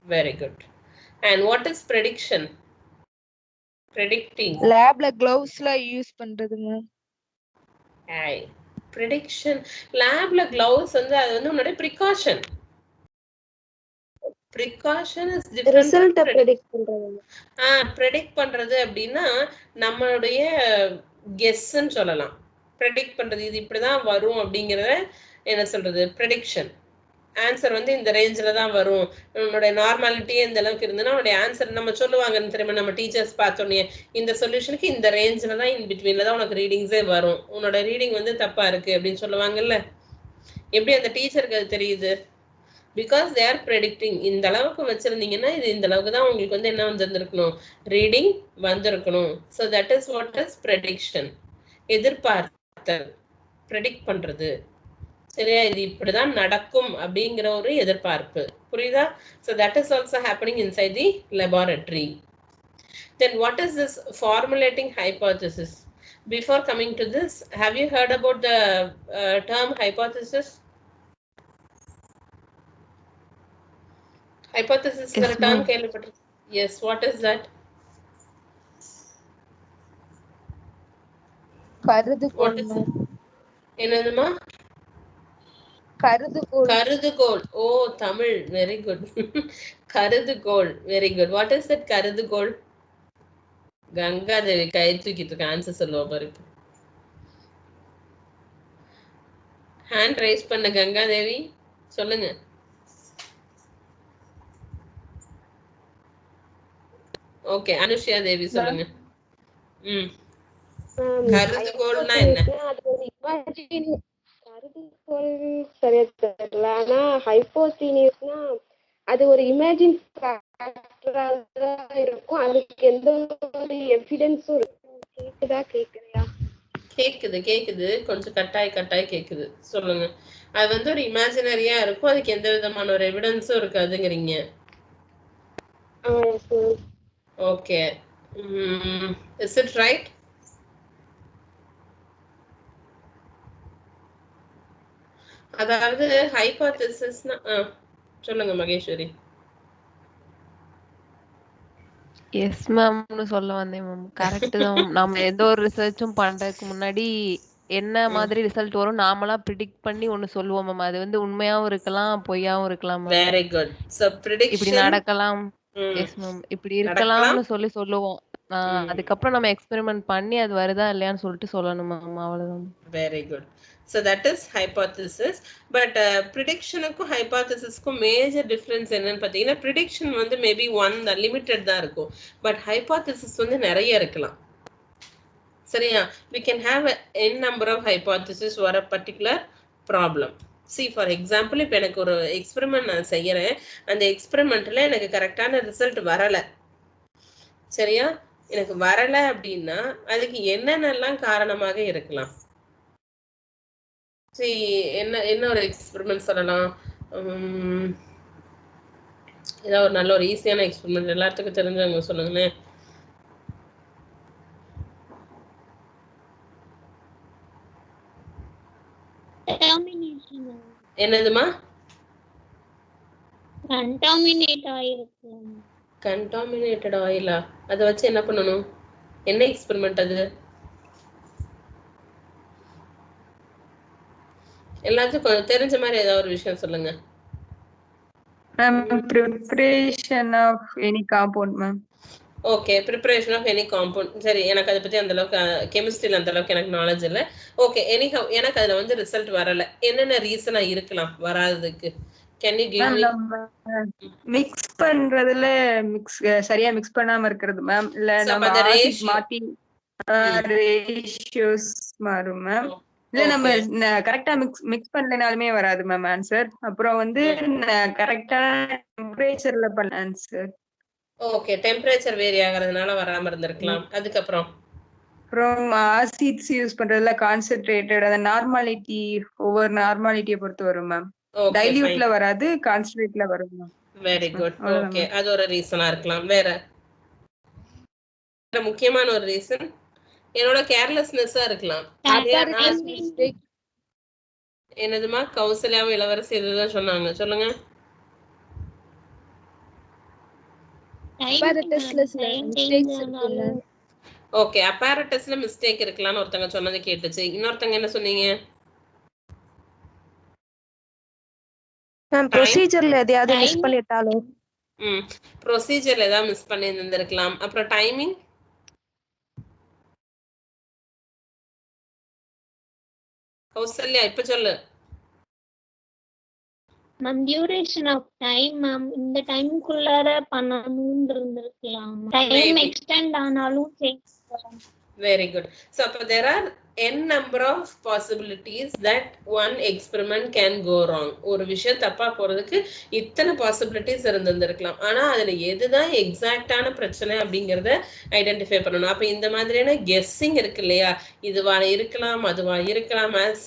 Very good. And what is prediction? Predicting. Labல gloves-ல யூஸ் பண்றது ma'am. Prediction. Labல gloves வந்து அது வந்து உன்னோட precaution. Precaution is different. Result predict பண்றது. predict பண்றது அப்படின்னா நம்மளுடைய guess ன்னு சொல்லலாம். ப்ரெடிக்ட் பண்றது இது இப்படிதான் வரும் அப்படிங்கறத என்ன சொல்றது ப்ரெடிக்ஷன். ஆன்சர் வந்து இந்த ரேஞ்சில தான் வரும், உன்னோட நார்மாலிட்டியே இந்த அளவுக்கு இருந்ததுன்னா உன்னோட ஆன்சர் நம்ம சொல்லுவாங்கன்னு தெரியுமா, நம்ம டீச்சர்ஸ் பார்த்தோன்னே இந்த சொல்யூஷனுக்கு இந்த ரேஞ்சில தான் இன் பிட்வீன்ல தான் உனக்கு ரீடிங்ஸே வரும், உன்னோட ரீடிங் வந்து தப்பா இருக்கு அப்படின்னு சொல்லுவாங்கல்ல. எப்படி அந்த டீச்சருக்கு அது தெரியுது? Because they are predicting. இந்த அளவுக்கு வச்சிருந்தீங்கன்னா இது இந்த அளவுக்கு தான் உங்களுக்கு வந்து என்ன வந்திருக்கணும், ரீடிங் வந்திருக்கணும். So that is what is prediction. எதிர்பார்த்தல், ப்ரெடிக்ட் பண்றது. சரியா, இது இப்படிதான் நடக்கும் அப்படிங்கிற ஒரு எதிர்பார்ப்பு. புரியுதா? So that is also happening inside the laboratory. Then what is this formulating hypothesis? Before coming to this, have you heard about the term hypothesis? Hypothesis is a term கேள்விப்பட்டிருக்கீங்க? Yes, what is that? கருதுகோள். என்னதுமா? கருதுகோள். கருதுகோள். ஓ, Tamil, very good. கருதுகோள், very good. What is that கருதுகோள்? கங்காதேவி கை தூக்கிட்டு இருக்க, answer சொல்லுவா பாரு. ஹேண்ட் ரைஸ் பண்ண கங்காதேவி, சொல்லுங்க. ஓகே, அனுஷ்யா தேவி சொல்லுங்க. கருதுகோள்னா என்ன? கருதுகோள் சரியா தெரியல. ஆனா ஹைப்போதீசிஸ்னா அது ஒரு இமேஜின் இருக்கும், அதுக்கு எந்த ஒரு எவிடன்ஸும் இருக்கும். கேக்குதா? கேக்குறியா? கேக்குது, கொஞ்சம் கட்டாய் கேக்குது, சொல்லுங்க. அது வந்து ஒரு இமேஜினரியா இருக்கும், அதுக்கு எந்த விதமான ஒரு எவிடன்ஸும் இருக்காதுங்கிறீங்க. Okay, is it right? அதாவது ஹைபோதேசிஸ்னா சொல்லுங்க மகேஸ்வரி. எஸ் மேம்னு சொல்ல வந்தேன் மேம். கரெக்ட் தான். நம்ம எந்த ஒரு ரிசர்ச்சும் பண்றதுக்கு முன்னாடி என்ன மாதிரி ரிசல்ட் வரும் நாமளா ப்ரிடிக்ட் பண்ணி ஒன்னு சொல்லுவோம் மேம். அது வந்து உண்மையாவும் இருக்கலாம், பொய்யாவும் இருக்கலாம் ma'am. Very good. So prediction இப்படி நடக்கலாம். Yes ma'am. இப்படி இருக்கலாம்னு சொல்லுவோம். அதுக்கப்புறம் நம்ம எக்ஸ்பெரிமெண்ட் பண்ணி அது வருதா இல்லையான்னு சொல்லிட்டு சொல்லணும் மேம். அவ்வளவுதான். Very good. So that is hypothesis. But predictionக்கும் hypothesisக்கும் major difference என்னன்னு பார்த்தீங்கன்னா, prediction வந்து மேபி ஒன் லிமிட்டட் தான் இருக்கும், பட் hypothesis வந்து நிறைய இருக்கலாம். சரியா, we can have n number of hypotheses for a particular problem. See, for example, இப்போ எனக்கு ஒரு எக்ஸ்பெரிமெண்ட் நான் செய்யறேன், அந்த எக்ஸ்பெரிமெண்ட்ல எனக்கு கரெக்டான ரிசல்ட் வரல. சரியா, எனக்கு வரல அப்படின்னா அதுக்கு என்னென்னலாம் காரணமாக இருக்கலாம்? என்ன ஒரு எக்ஸ்பெரிமெண்ட் சொல்லலாம்? ஏதாவது ஒரு நல்ல ஒரு ஈஸியான எக்ஸ்பெரிமெண்ட் எல்லாத்துக்கும் தெரிஞ்சவங்க சொல்லுங்களேன். என்னதுமா? கண்டாமினேட்டட் ஆயிலா? அதை வச்சு என்ன பண்ணணும்? என்ன எக்ஸ்பெரிமெண்ட் அது? எல்லாத்துக்கும் கொஞ்சம் தெரிஞ்ச மாதிரி ஏதாவது ஒரு விஷயம் சொல்லுங்க. preparation of any compound ma'am. Okay, preparation of any compound. சரி, எனக்கு அதை பத்தி அந்த அளவுக்கு கெமிஸ்ட்ரியில அந்த அளவுக்கு எனக்கு நாலேஜ் இல்லை. ஓகே, எனக்கு அதுல வந்து ரிசல்ட் வரல. என்னென்ன ரீசனா இருக்கலாம் வராததுக்கு? Can you give me? Mix பண்றதுல சரியா மிக்ஸ் பண்ணாம இருக்கிறது மேம். இல்ல நம்ம ஆசிட் மாத்தி ரேஷியோஸ் மாறும் மேம். இல்ல நம்ம கரெக்டா மிக்ஸ் பண்ணலனாலுமே வராது மேம் ஆன்சர். அப்புறம் வந்து கரெக்டா டெம்பரேச்சர்ல பண்ண ஆன்சர். ஓகே, டெம்பரேச்சர் வேரி ஆகிறதுனால வராம இருந்திருக்கலாம். அதுக்கப்புறம் ஆசிட்ஸ் யூஸ் பண்றதுல கான்சென்ட்ரேட்டட் அந்த நார்மாலிட்டி ஒவ்வொரு நார்மாலிட்டியை பொறுத்து வரும் மேம். டைல்யூட்ல வராது, கான்சென்ட்ரேட்ல வரும் மேம். Very good. ஓகே, அது ஒரு ரீசனா இருக்கலாம். வேற முக்கியமான ஒரு ரீசன் என்னோட கேர்லெஸ்னஸா இருக்கலாம். என்னதுமா? கௌசல்யாவும் இளவரசி இதுதான் சொன்னாங்க, சொல்லுங்க. ஓகே, அப்பரேட்டஸ்ல மிஸ்டேக் இருக்கலாம்னு ஒருத்தங்க சொன்னது கேட்டுச்சு. இன்னொருத்தங்க என்ன சொன்னீங்க? ப்ரொசீஜர்ல எதையாவது மிஸ் பண்ணிட்டாலும். ப்ரொசீஜர்ல ஏதாவது மிஸ் பண்ணி இருந்திருக்கலாம். அப்புறம் டைமிங் கௌசல்யா இப்ப சொல்லு. Ma'am duration of time ma'am இந்த டைம்க்குள்ளார பண்ணணும்னு இருந்திருக்கலாம். டைம் எக்ஸ்டெண்ட் ஆனாலும் change. Very good. So there are n number of possibilities that one experiment can go wrong. ஒரு விஷயம் தப்பா போறதுக்கு இத்தனை பாசிபிலிட்டிஸ் இருந்திருக்கலாம். ஆனா அதுல எதுதான் எக்ஸாக்டான பிரச்சனை அப்படிங்கறத ஐடென்டிஃபை பண்ணணும். அப்ப இந்த மாதிரியான கெஸ்ஸிங் இருக்கு இல்லையா, இதுவா இருக்கலாம் அதுவா இருக்கலாம், as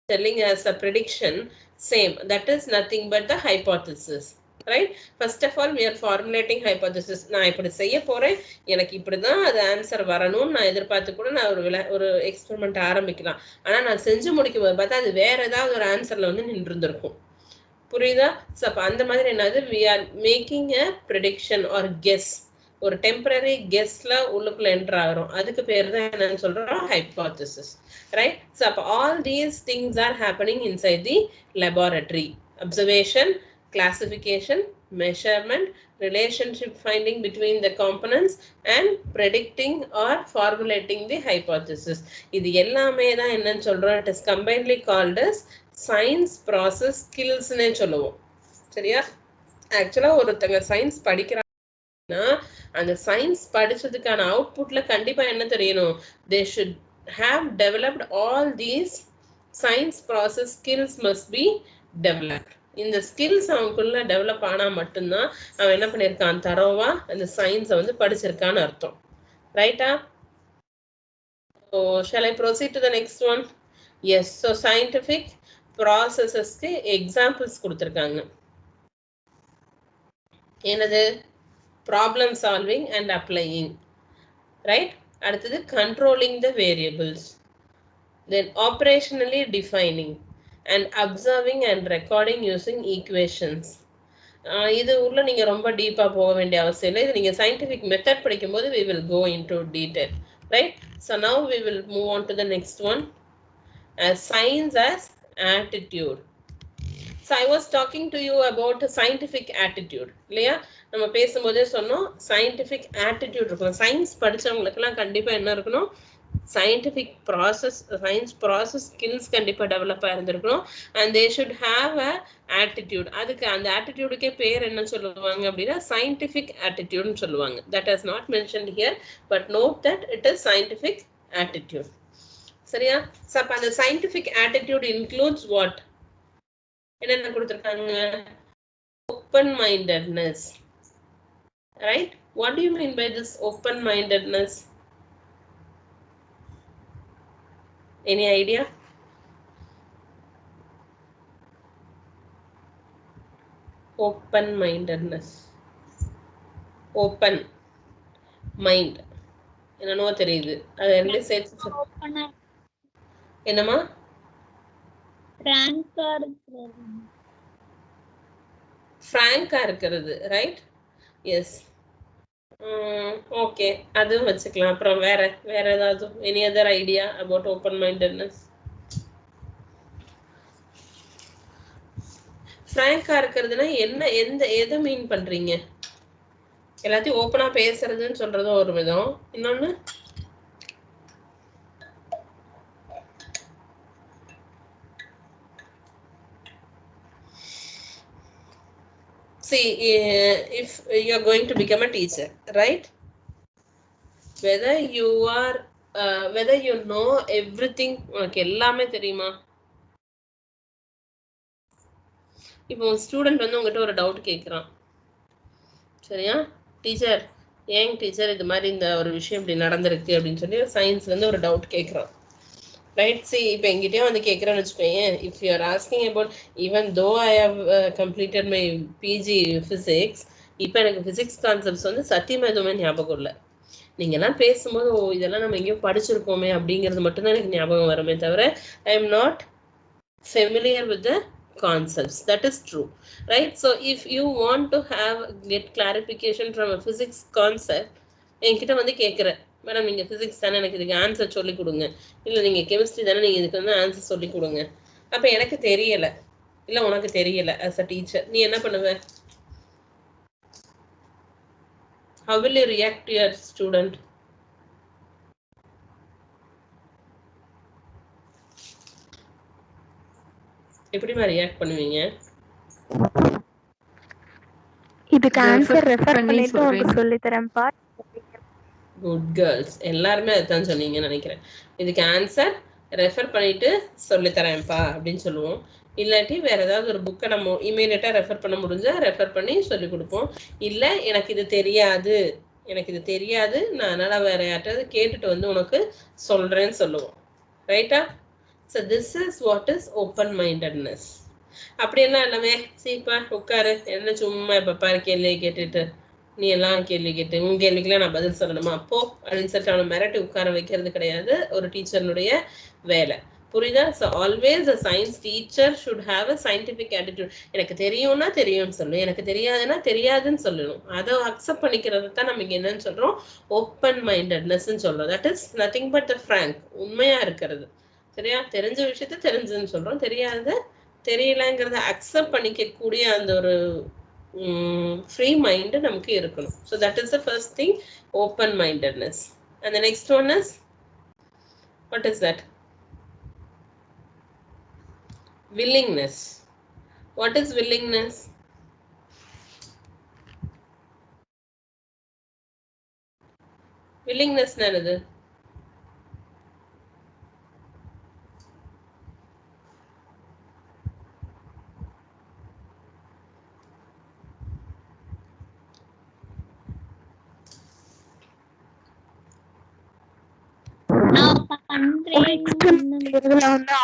telling as a prediction, same, that is nothing but the hypothesis, right? First of all we are formulating hypothesis. நான் இப்படி செய்ய போறேன், எனக்கு இப்படிதான் அது ஆன்சர் வரணும்னு நான் எதிர்பார்த்து கூட நான் ஒரு எக்ஸ்பெரிமெண்ட் ஆரம்பிக்கலாம். ஆனா நான் செஞ்சு முடிக்கும் போது பார்த்தா அது வேற ஏதாவது ஒரு ஆன்சர்ல வந்து நின்று இருந்திருக்கும். புரியுதா? ஸோ அப்போ அந்த மாதிரி என்னது, we are making a prediction or guess, ஒரு டெம்பரரி கெஸ்ட்ல உள்ளுக்குள்ள என்டர் ஆகிறோம். அதுக்கு பேர் தான் என்னன்னு சொல்றோம், ஹைபோதசிஸ், ரைட்? ஸோ அப்போ all these things are happening inside the laboratory. Observation, classification, measurement, relationship finding between the components and predicting or formulating the hypothesis. இது எல்லாமே தான் என்னன்னு சொல்றோம், it is combinedly called as science process skills னே சொல்லுவோம். சரியா? ஆக்சுவலா ஒருத்தங்க சயின்ஸ் படிக்கிறாங்க, அந்த சயின்ஸ் படிச்சதுக்கான அவுட்புட்ல கண்டிப்பா என்ன தெரியணும், they should have developed all these science process skills must be developed. இந்த ஸ்கில்ஸ் அவனுக்குள்ள டெவலப் ஆனா மட்டும்தான் அவன் என்ன பண்ணிருக்கான், தரோவா அந்த சயின்ஸை வந்து படிச்சிருக்கான்னு அர்த்தம். ரைட்டா? So shall I proceed to the next one? Yes. So scientific processesக்கு எக்ஸாம்பிள்ஸ் கொடுத்திருக்காங்க. என்னது? problem solving and applying, right? அடுத்தது controlling the variables, then operationally defining and observing and recording using equations. இது உள்ள நீங்க ரொம்ப டீப்பா போக வேண்டிய அவசியம் இல்லை. இது நீங்க scientific method படிக்கும்போது we will go into detail, right? So now we will move on to the next one, as science as attitude. So I was talking to you about scientific attitude இல்லையா? நம்ம பேசும்போதே சொன்னோம் scientific attitude இருக்கணும். Science படிச்சவங்களுக்குலாம் கண்டிப்பா என்ன இருக்கணும், scientific process, science process skills கண்டிப்பா develop ஆயிருந்திருக்கணும். and they should have a attitude. அதுக்கு அந்த attitudeக்கே பேர் என்ன சொல்லுவாங்க அப்படின்னா scientific attitude னு சொல்லுவாங்க. that is not mentioned here, but note that it is scientific attitude. சரியா? so அப்ப அந்த scientific attitude includes what? என்னென்ன கொடுத்திருக்காங்க? open mindedness, right? what do you mean by this open mindedness? Any idea? open mindedness, open mind என்னன்னோ தெரியுது, அது ரெண்டு சேர்த்து என்னமா? ஃப்ராங்கா இருக்கிறது, ரைட்? எஸ், ஓகே, அதுவும் வச்சுக்கலாம். அப்புறம் வேற ஏதாவது any other idea about open mindedness? ஃப்ராங்கா இருக்கிறதுனா என்ன, எதை மீன் பண்றீங்க? எல்லாத்தையும் ஓப்பனா பேசுறதுன்னு சொல்றதும் ஒரு விதம், இன்னொன்னு see, if you are going to become a teacher, right? whether you know everything, உனக்கு எல்லாமே தெரியுமா? இப்போ ஸ்டூடெண்ட் வந்து உங்ககிட்ட ஒரு டவுட் கேட்குறான், சரியா? டீச்சர், ஏங்க டீச்சர் இது மாதிரி இந்த ஒரு விஷயம் இப்படி நடந்திருக்கு அப்படின்னு சொல்லி சயின்ஸ்லேருந்து ஒரு டவுட் கேட்குறான், ரைட்? சி இப்போ எங்கிட்டே வந்து கேட்குறேன்னு வச்சுக்கோங்க, if you are asking about, even though I have completed my PG physics, இப்போ எனக்கு ஃபிசிக்ஸ் கான்செப்ட்ஸ் வந்து சத்தியமாக எதுவுமே ஞாபகம் இல்லை. நீங்கள்லாம் பேசும்போது ஓ இதெல்லாம் நம்ம எங்கேயோ படிச்சிருக்கோமே அப்படிங்கிறது மட்டும்தான் எனக்கு ஞாபகம் வருமே தவிர ஐ am not familiar with the concepts. That is true, right? So if you want to get clarification from a physics concept, என்கிட்ட வந்து கேட்குற, மேடம் நீங்கள் ஃபிசிக்ஸ் தானே, எனக்கு இதுக்கு ஆன்சர் சொல்லி கொடுங்க, இல்லை நீங்கள் கெமிஸ்ட்ரி தானே, நீங்கள் இதுக்கு வந்து ஆன்சர் சொல்லி கொடுங்க. அப்போ எனக்கு தெரியலை, இல்லை உனக்கு தெரியலை, as a teacher நீ என்ன பண்ணுவ? How will you react to your student? எப்படிமா ரியாக்ட் பண்ணுவீங்க? இதுக்கு ஆன்சர் ரெஃபர் பண்ணிட்டு உங்களுக்கு சொல்லி தரேன்ப்பா. குட் கேர்ள்ஸ், எல்லாருமே அதுதான் சொன்னீங்கன்னு நினைக்கிறேன். இதுக்கு ஆன்சர் ரெஃபர் பண்ணிட்டு சொல்லித்தரேன்ப்பா அப்படின்னு சொல்லுவோம். இல்லாட்டி வேற ஏதாவது ஒரு புக்கை நம்ம இமீடியட்டா ரெஃபர் பண்ண முடிஞ்சா ரெஃபர் பண்ணி சொல்லி கொடுப்போம். இல்லை எனக்கு இது தெரியாது நான் அதனால வேற யார்ட்டாவது கேட்டுட்டு வந்து உனக்கு சொல்றேன்னு சொல்லுவோம். ரைட்டா? So this is what is open mindedness. அப்படியெல்லாம் எல்லாமே சீப்பா உட்காரு, என்ன சும்மா இப்ப பாரு கேள்வி கேட்டுட்டு நீ எல்லாம் கேள்வி கேட்டு உன் கேள்விக்கெல்லாம் நான் பதில் சொல்லணுமா அப்போ அப்படின்னு சொல்லிட்டு அவனை மிரட்டி உட்கார வைக்கிறது கிடையாது ஒரு டீச்சர்னுடைய வேலை. புரியுதா? So always a science teacher should have a scientific attitude. எனக்கு தெரியும்னா தெரியும்னு சொல்லணும், எனக்கு தெரியாதுன்னா தெரியாதுன்னு சொல்லணும். அதை அக்செப்ட் பண்ணிக்கிறது தான் நமக்கு என்னன்னு சொல்றோம், ஓப்பன் மைண்டட்னஸ்ன்னு சொல்றோம். That is nothing but a frank, உண்மையா இருக்கிறது. சரியா? தெரிஞ்ச விஷயத்த தெரிஞ்சுன்னு சொல்றோம், தெரியாத தெரியலங்கிறத அக்செப்ட் பண்ணிக்கக்கூடிய அந்த ஒரு ஃப்ரீ மைண்ட் நமக்கு இருக்கணும். So that is the first thing, open mindedness. And the next one is, what is that? willingness. What is willingness? willingness என்னது?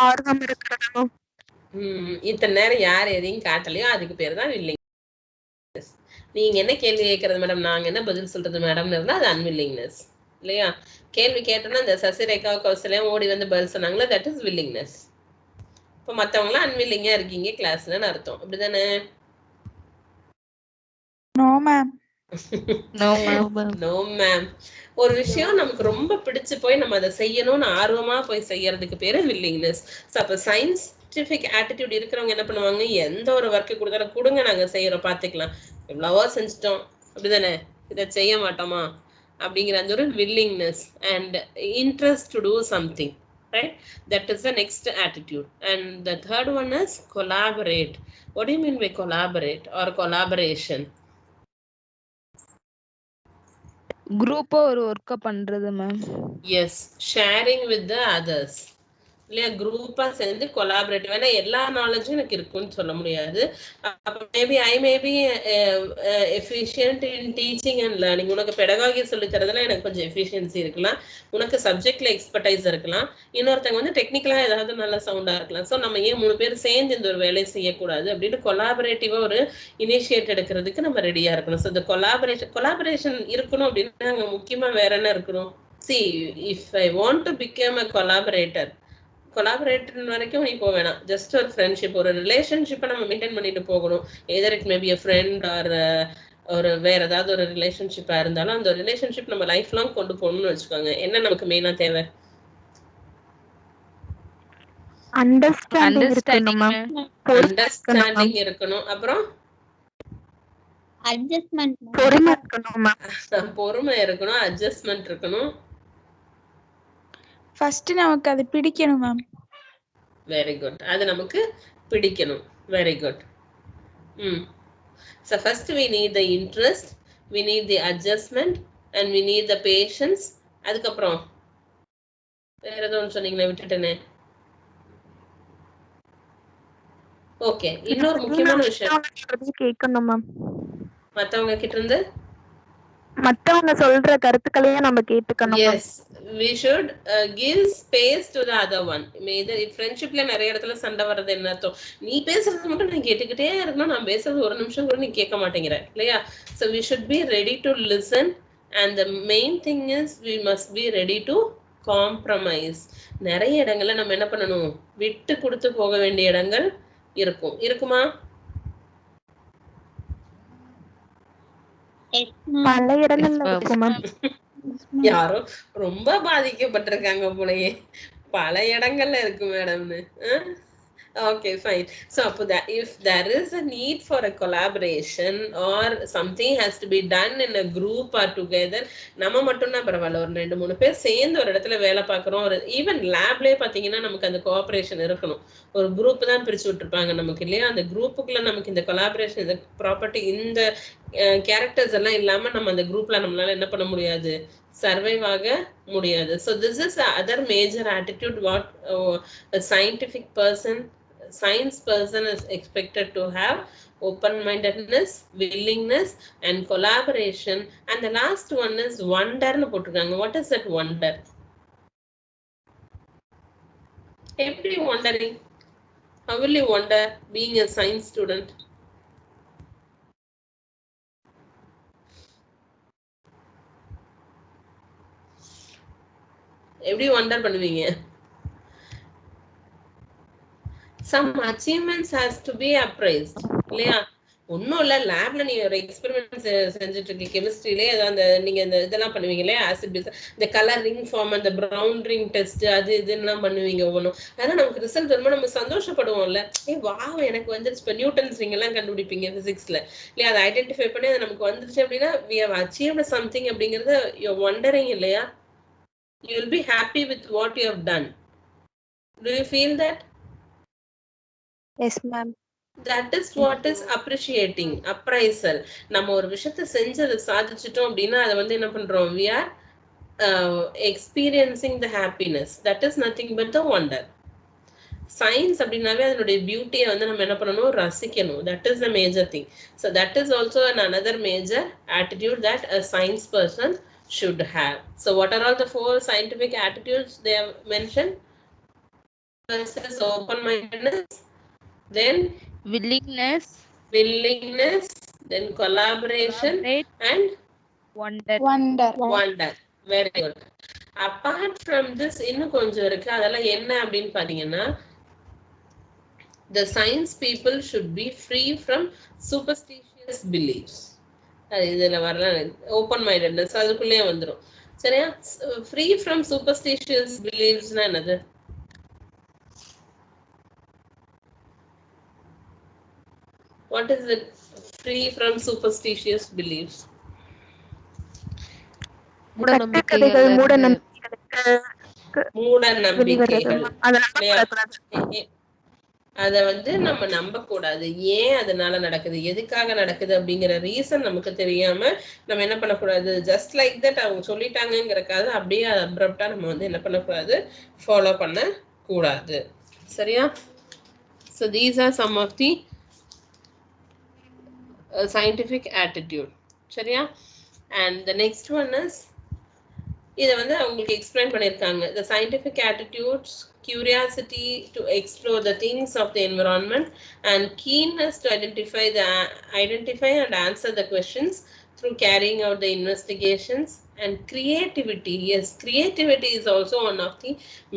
ஆர்வம் இருக்கிறது. இத்தனை நேரம் யார் எதையும் காட்டலையோ அதுக்கு பேர் தான் வில்லிங்னஸ். நீங்க என்ன கேள்வி கேட்கறது மேடம், நாங்க என்ன பதில் சொல்றது மேடம் இருந்தா அது அன்வில்லிங்னஸ் இல்லையா? கேள்வி கேட்டோம்னா இந்த சசிரேகா கௌசல்யம் ஓடி வந்து பதில் சொன்னாங்களா, தட் இஸ் வில்லிங்னஸ். இப்போ மற்றவங்களாம் அன்வில்லிங்கா இருக்கீங்க கிளாஸ்லன்னு அர்த்தம், அப்படிதானே? No ma'am. No ma'am. ஒரு விஷயம் நமக்கு ரொம்ப பிடிச்சு போய் நம்ம அதை செய்யணும்னு ஆர்வமா போய் செய்யறதுக்கு பேரு வில்லிங்னஸ். அப்ப சயின்டிபிக் ஆட்டிடியூட் இருக்கிறவங்க என்ன பண்ணுவாங்க, எந்த ஒரு ஒர்க்கு கொடுத்தாலும் கொடுங்க நாங்க செய்யறோம் பார்த்துக்கலாம், எவ்வளவோ செஞ்சிட்டோம் அப்படிதானே, இதை செய்ய மாட்டோமா அப்படிங்கிற அந்த ஒரு willingness and interest to do something. Right? That is the next attitude. And the third one is collaborate. What do you mean by collaborate or collaboration? குரூப்பா ஒரு ஒர்க்க பண்றது ma'am. Yes, sharing with the others இல்லையா? குரூப்பா சேர்ந்து collaborative. ஏன்னா எல்லா நாலேஜும் எனக்கு இருக்குன்னு சொல்ல முடியாது. அப்போ maybe I maybe efficient in teaching and learning. உனக்கு பெடகாகி சொல்லி தரதுல எனக்கு கொஞ்சம் எஃபிஷியன்சி இருக்கலாம், உனக்கு சப்ஜெக்ட்ல எக்ஸ்பர்டைஸ் இருக்கலாம், இன்னொருத்தவங்க வந்து டெக்னிக்கலா ஏதாவது நல்ல சவுண்டா இருக்கலாம். ஸோ நம்ம ஏன் 3 பேர் சேர்ந்து இந்த ஒரு வேலையை செய்யக்கூடாது அப்படின்னு கொலாபரேட்டிவா ஒரு இனிஷியேட் எடுக்கிறதுக்கு நம்ம ரெடியா இருக்கணும். ஸோ இந்த கொலாபரேஷன் இருக்கணும் அப்படின்னா அங்கே முக்கியமா வேற என்ன இருக்கணும்? See, if I want to become a collaborator வரைக்கும் நீ போக வேணாம். ஜஸ்ட் ஒரு ஃப்ரெண்ட்ஷிப், ஒரு ரிலேஷன்ஷிப்பை நம்ம மெயின்டைன் பண்ணிட்டு போகணும். Either it maybe a friend or ஒரு வேற ஏதாவது ஒரு ரிலேஷன்ஷிப்பா இருந்தாலும் அந்த ரிலேஷன்ஷிப் நம்ம லைஃப் லாங் கொண்டு போகணும்னு வச்சுக்கோங்க. என்ன நமக்கு மெயினா தேவை? அண்டர்ஸ்டாண்டிங் இருக்கணும். அப்புறம் பொறுமை இருக்கணும், அட்ஜஸ்ட்மெண்ட் இருக்கணும். ஃபர்ஸ்ட் நமக்கு அது பிடிக்கணும் மேம். வெரி குட், அது நமக்கு பிடிக்கணும். Very good. So first we need the interest, we need the adjustment and we need the patience. அதுக்கப்புறம் வேற ஏதோ சொன்னீங்களே விட்டுட்டேனே. ஓகே, இன்னொரு முக்கியமான விஷயம் கேட்கணும் மேம். மத்தவங்க கிட்ட இருந்து மத்தவங்க சொல்ற கருத்துக்களையும் நம்ம கேட்டுக்கணும். Yes, we should give space to the other one. ஃப்ரெண்ட்ஷிப்ல நிறைய இடத்துல சண்டை வர்றது என்ன அர்த்தம், நீ பேசுறது மட்டும் நான் கேட்டுக்கிட்டே இருக்கணும், நான் பேசுறது ஒரு நிமிஷம் கூட நீ கேட்க மாட்டேங்கிற இல்லையா? So we should be ready to listen and the main thing is we must be ready to compromise. நிறைய இடங்கள்ல நம்ம என்ன பண்ணணும், விட்டு கொடுத்து போக வேண்டிய இடங்கள் இருக்குமா? பல இடங்கள்ல இருக்கும் மேம். யாரோ ரொம்ப பாதிக்கப்பட்டிருக்காங்க போலயே, பல இடங்கள்ல இருக்கு மேடம்னு. Okay, fine. So if there is a need for a collaboration or something has to be done in a group or together, நம்ம மட்டும்னா பரவாயில்ல, ஒரு 2-3 பேர் சேர்ந்து ஒரு இடத்துல வேலை பார்க்குறோம், ஒரு ஈவன் லேப்லேயே பார்த்தீங்கன்னா நமக்கு அந்த கோஆப்ரேஷன் இருக்கணும். ஒரு குரூப் தான் பிரிச்சு விட்டுருப்பாங்க நமக்கு இல்லையா, அந்த குரூப்புக்குள்ள நமக்கு இந்த கொலாபரேஷன், இந்த ப்ராப்பர்ட்டி, இந்த கேரக்டர்ஸ் எல்லாம் இல்லாம நம்ம அந்த குரூப்ல நம்மளால என்ன பண்ண முடியாது, சர்வைவ் ஆக முடியாது. So this is the other major attitude what a science person is expected to have: open-mindedness, willingness, and collaboration. And the last one is wonder nu potrukanga. What is that wonder? Every wondering, how will you wonder being a science student? எப்படி wonder பண்ணுவீங்க? Some achievements has to be appraised இல்லையா? ஒன்றும் இல்லை, லேப்ல நீ ஒரு experiment செஞ்சுட்டு இருக்க கெமிஸ்ட்ரியிலே, அந்த நீங்க இந்த இதெல்லாம் பண்ணுவீங்க இல்லையா, ஆசிட் பேஸ், இந்த கலர் ரிங் ஃபார்ம், அந்த ப்ரௌன் ரிங் டெஸ்ட், அது இதுலாம் பண்ணுவீங்க ஒவ்வொன்றும். அதெல்லாம் நமக்கு ரிசல்ட் வரும்போது நம்ம சந்தோஷப்படுவோம்ல, வா எனக்கு வந்துருச்சு. இப்போ நியூட்டன்ஸ் ரிங் எல்லாம் கண்டுபிடிப்பீங்க பிசிக்ஸ்ல இல்லையா, அதை ஐடென்டிஃபை பண்ணி அது நமக்கு வந்துருச்சு அப்படின்னா we have achieved something அப்படிங்கறத you're wondering இல்லையா? You will be happy with what you have done. Do you feel that? Yes, ma'am. That is what is appreciating, appraisal. நம்ம ஒரு விஷயத்தை செஞ்சு அதை சாதிச்சிட்டோம் அப்படின்னா அதை வந்து என்ன பண்றோம், we are experiencing the happiness. That is nothing but the wonder. Science அப்படின்னாவே அதனுடைய பியூட்டியை வந்து நம்ம என்ன பண்ணணும், ரசிக்கணும். That is the major thing. So that is also another major attitude that a science person should have. So what are all the 4 scientific attitudes they have mentioned? First is open-mindedness, then willingness, then collaboration, and wonder. Very good. Apart from this இன்னும் கொஞ்சம் இருக்கு, அதெல்லாம் என்ன அப்படின்னு பாத்தீங்கன்னா, the science people should be free from superstitious beliefs. இதுல வரலாம் open mindedness, அதுக்குள்ளே வந்துடும். சரியா? ஃப்ரீ ஃப்ரம் சூப்பர்ஸ்டிஷியஸ் பிலீவ்ஸ்னா என்னது? What is it? Free from superstitious beliefs. மூட நம்பிக்கைகள். அதை வந்து நம்ம நம்ப கூடாது. ஏன் அதனால நடக்குது, எதுக்காக நடக்குது அப்படிங்கிற ரீசன் நமக்கு தெரியாம நம்ம என்ன பண்ணக்கூடாது, ஜஸ்ட் லைக் தட் அவங்க சொல்லிட்டாங்கிறக்காக அப்படியே அப்ரப்டா நம்ம வந்து என்ன பண்ணக்கூடாது, ஃபாலோ பண்ண கூடாது. சரியா? So these are some of the scientific attitude. சரியா? And the next one is, இதை வந்து அவங்களுக்கு எக்ஸ்பிளைன் பண்ணியிருக்காங்க. The scientific attitudes: curiosity to explore the things of the environment, and keenness to identify and answer the questions through carrying out the investigations, and creativity. Yes, creativity is also one of the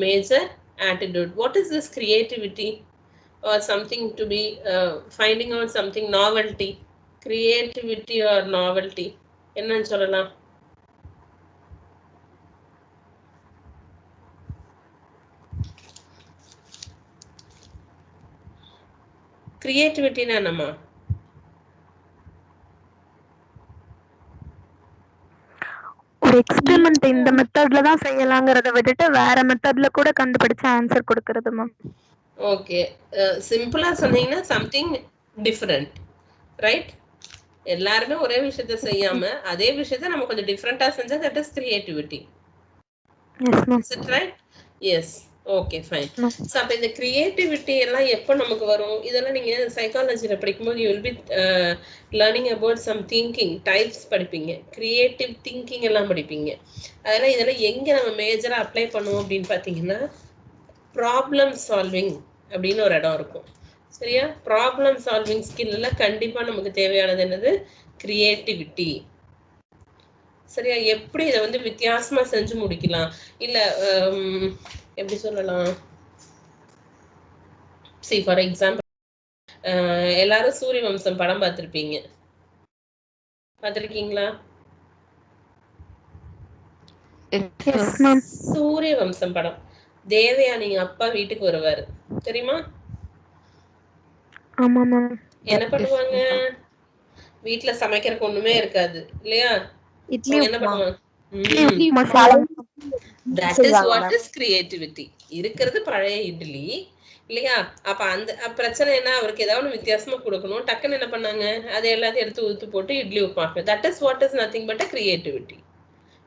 major attitude. What is this creativity? Or something to be finding out something novelty. Creativity or novelty என்னன்னு சொல்லலாம்? கிரியேட்டிவிட்டினா என்னமா? ஒரு experiment இந்த மெத்தட்ல தான் செய்யலாங்கிறத விட்டுட்டு வேற மெத்தட்ல கூட கண்டுபிடிச்சு ஆன்சர் கொடுக்கிறது மேம். ஓகே, சிம்பிளா சொன்னீங்கன்னா சம்திங் டிஃபரெண்ட், ரைட்? எல்லாருமே ஒரே விஷயத்த செய்யாம அதே விஷயத்த நம்ம கொஞ்சம் டிஃபரெண்டா செஞ்சா that is creativity. Is it right? Yes. Okay, fine. So அப்போ இந்த கிரியேட்டிவிட்டி எல்லாம் எப்போ நமக்கு வரும்? இதெல்லாம் நீங்கள் சைக்காலஜியில் படிக்கும்போது you will be learning about some thinking types படிப்பீங்க, கிரியேட்டிவ் திங்கிங் எல்லாம் படிப்பீங்க. அதெல்லாம் இதெல்லாம் எங்கே நம்ம மேஜராக அப்ளை பண்ணுவோம் அப்படின்னு பார்த்தீங்கன்னா, ப்ராப்ளம் சால்விங் அப்படின்னு ஒரு இடம் இருக்கும். சரியா? ப்ராப்ளம் சால்விங் ஸ்கில்ல கண்டிப்பாக நமக்கு தேவையானது என்னது? கிரியேட்டிவிட்டி. சரியா? எப்படி இதை வந்து வித்தியாசமா செஞ்சு முடிக்கலாம், இல்ல எப்படி சொல்லலாம்? see for example, எல்லாரும் சூரிய வம்சம் படம் பார்த்திருப்பீங்க, பார்த்திருக்கீங்களா? சூரிய வம்சம் படம், தேவயானி அப்பா வீட்டுக்கு வருவாரு தெரியுமா? ஆமா மேம். என்ன பண்ணுவாங்க? வீட்ல சமைக்கிறதுக்கு ஒண்ணுமே இருக்காது இல்லையா? இட்லி அவங்க என்ன உப்புமா. பண்ணுவாங்க? That is what is creativity. இருக்கிறது பழைய இட்லி இல்லையா? அப்ப அந்த பிரச்சனை என்ன, அவருக்கு ஏதாவது வித்தியாசமா கொடுக்கணும். டக்குன்னு என்ன பண்ணாங்க, அதை எல்லாத்தையும் எடுத்து ஊத்து போட்டு idli upma. That is what is nothing but a creativity.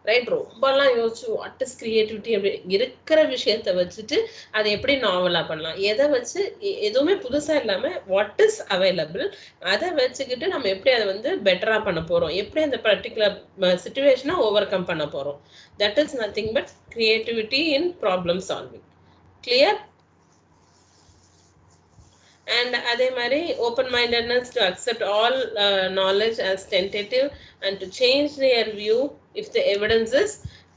Right? ரொம்பலாம் யோசிச்சு வாட் இஸ் கிரியேட்டிவிட்டி அப்படி இருக்கிற விஷயத்த வச்சுட்டு அதை எப்படி நாவலா பண்ணலாம், எதை வச்சு எதுவுமே புதுசா இல்லாம வாட் இஸ் அவைலபிள் அதை வச்சுக்கிட்டு நம்ம எப்படி அதை வந்து பெட்டரா பண்ண போறோம், எப்படி அந்த பர்டிகுலர் சிச்சுவேஷனை ஓவர் கம் பண்ண போறோம். That is nothing but creativity in problem solving. Clear? And அதே மாதிரி open mindedness to accept all knowledge as tentative and to change their view if the evidence is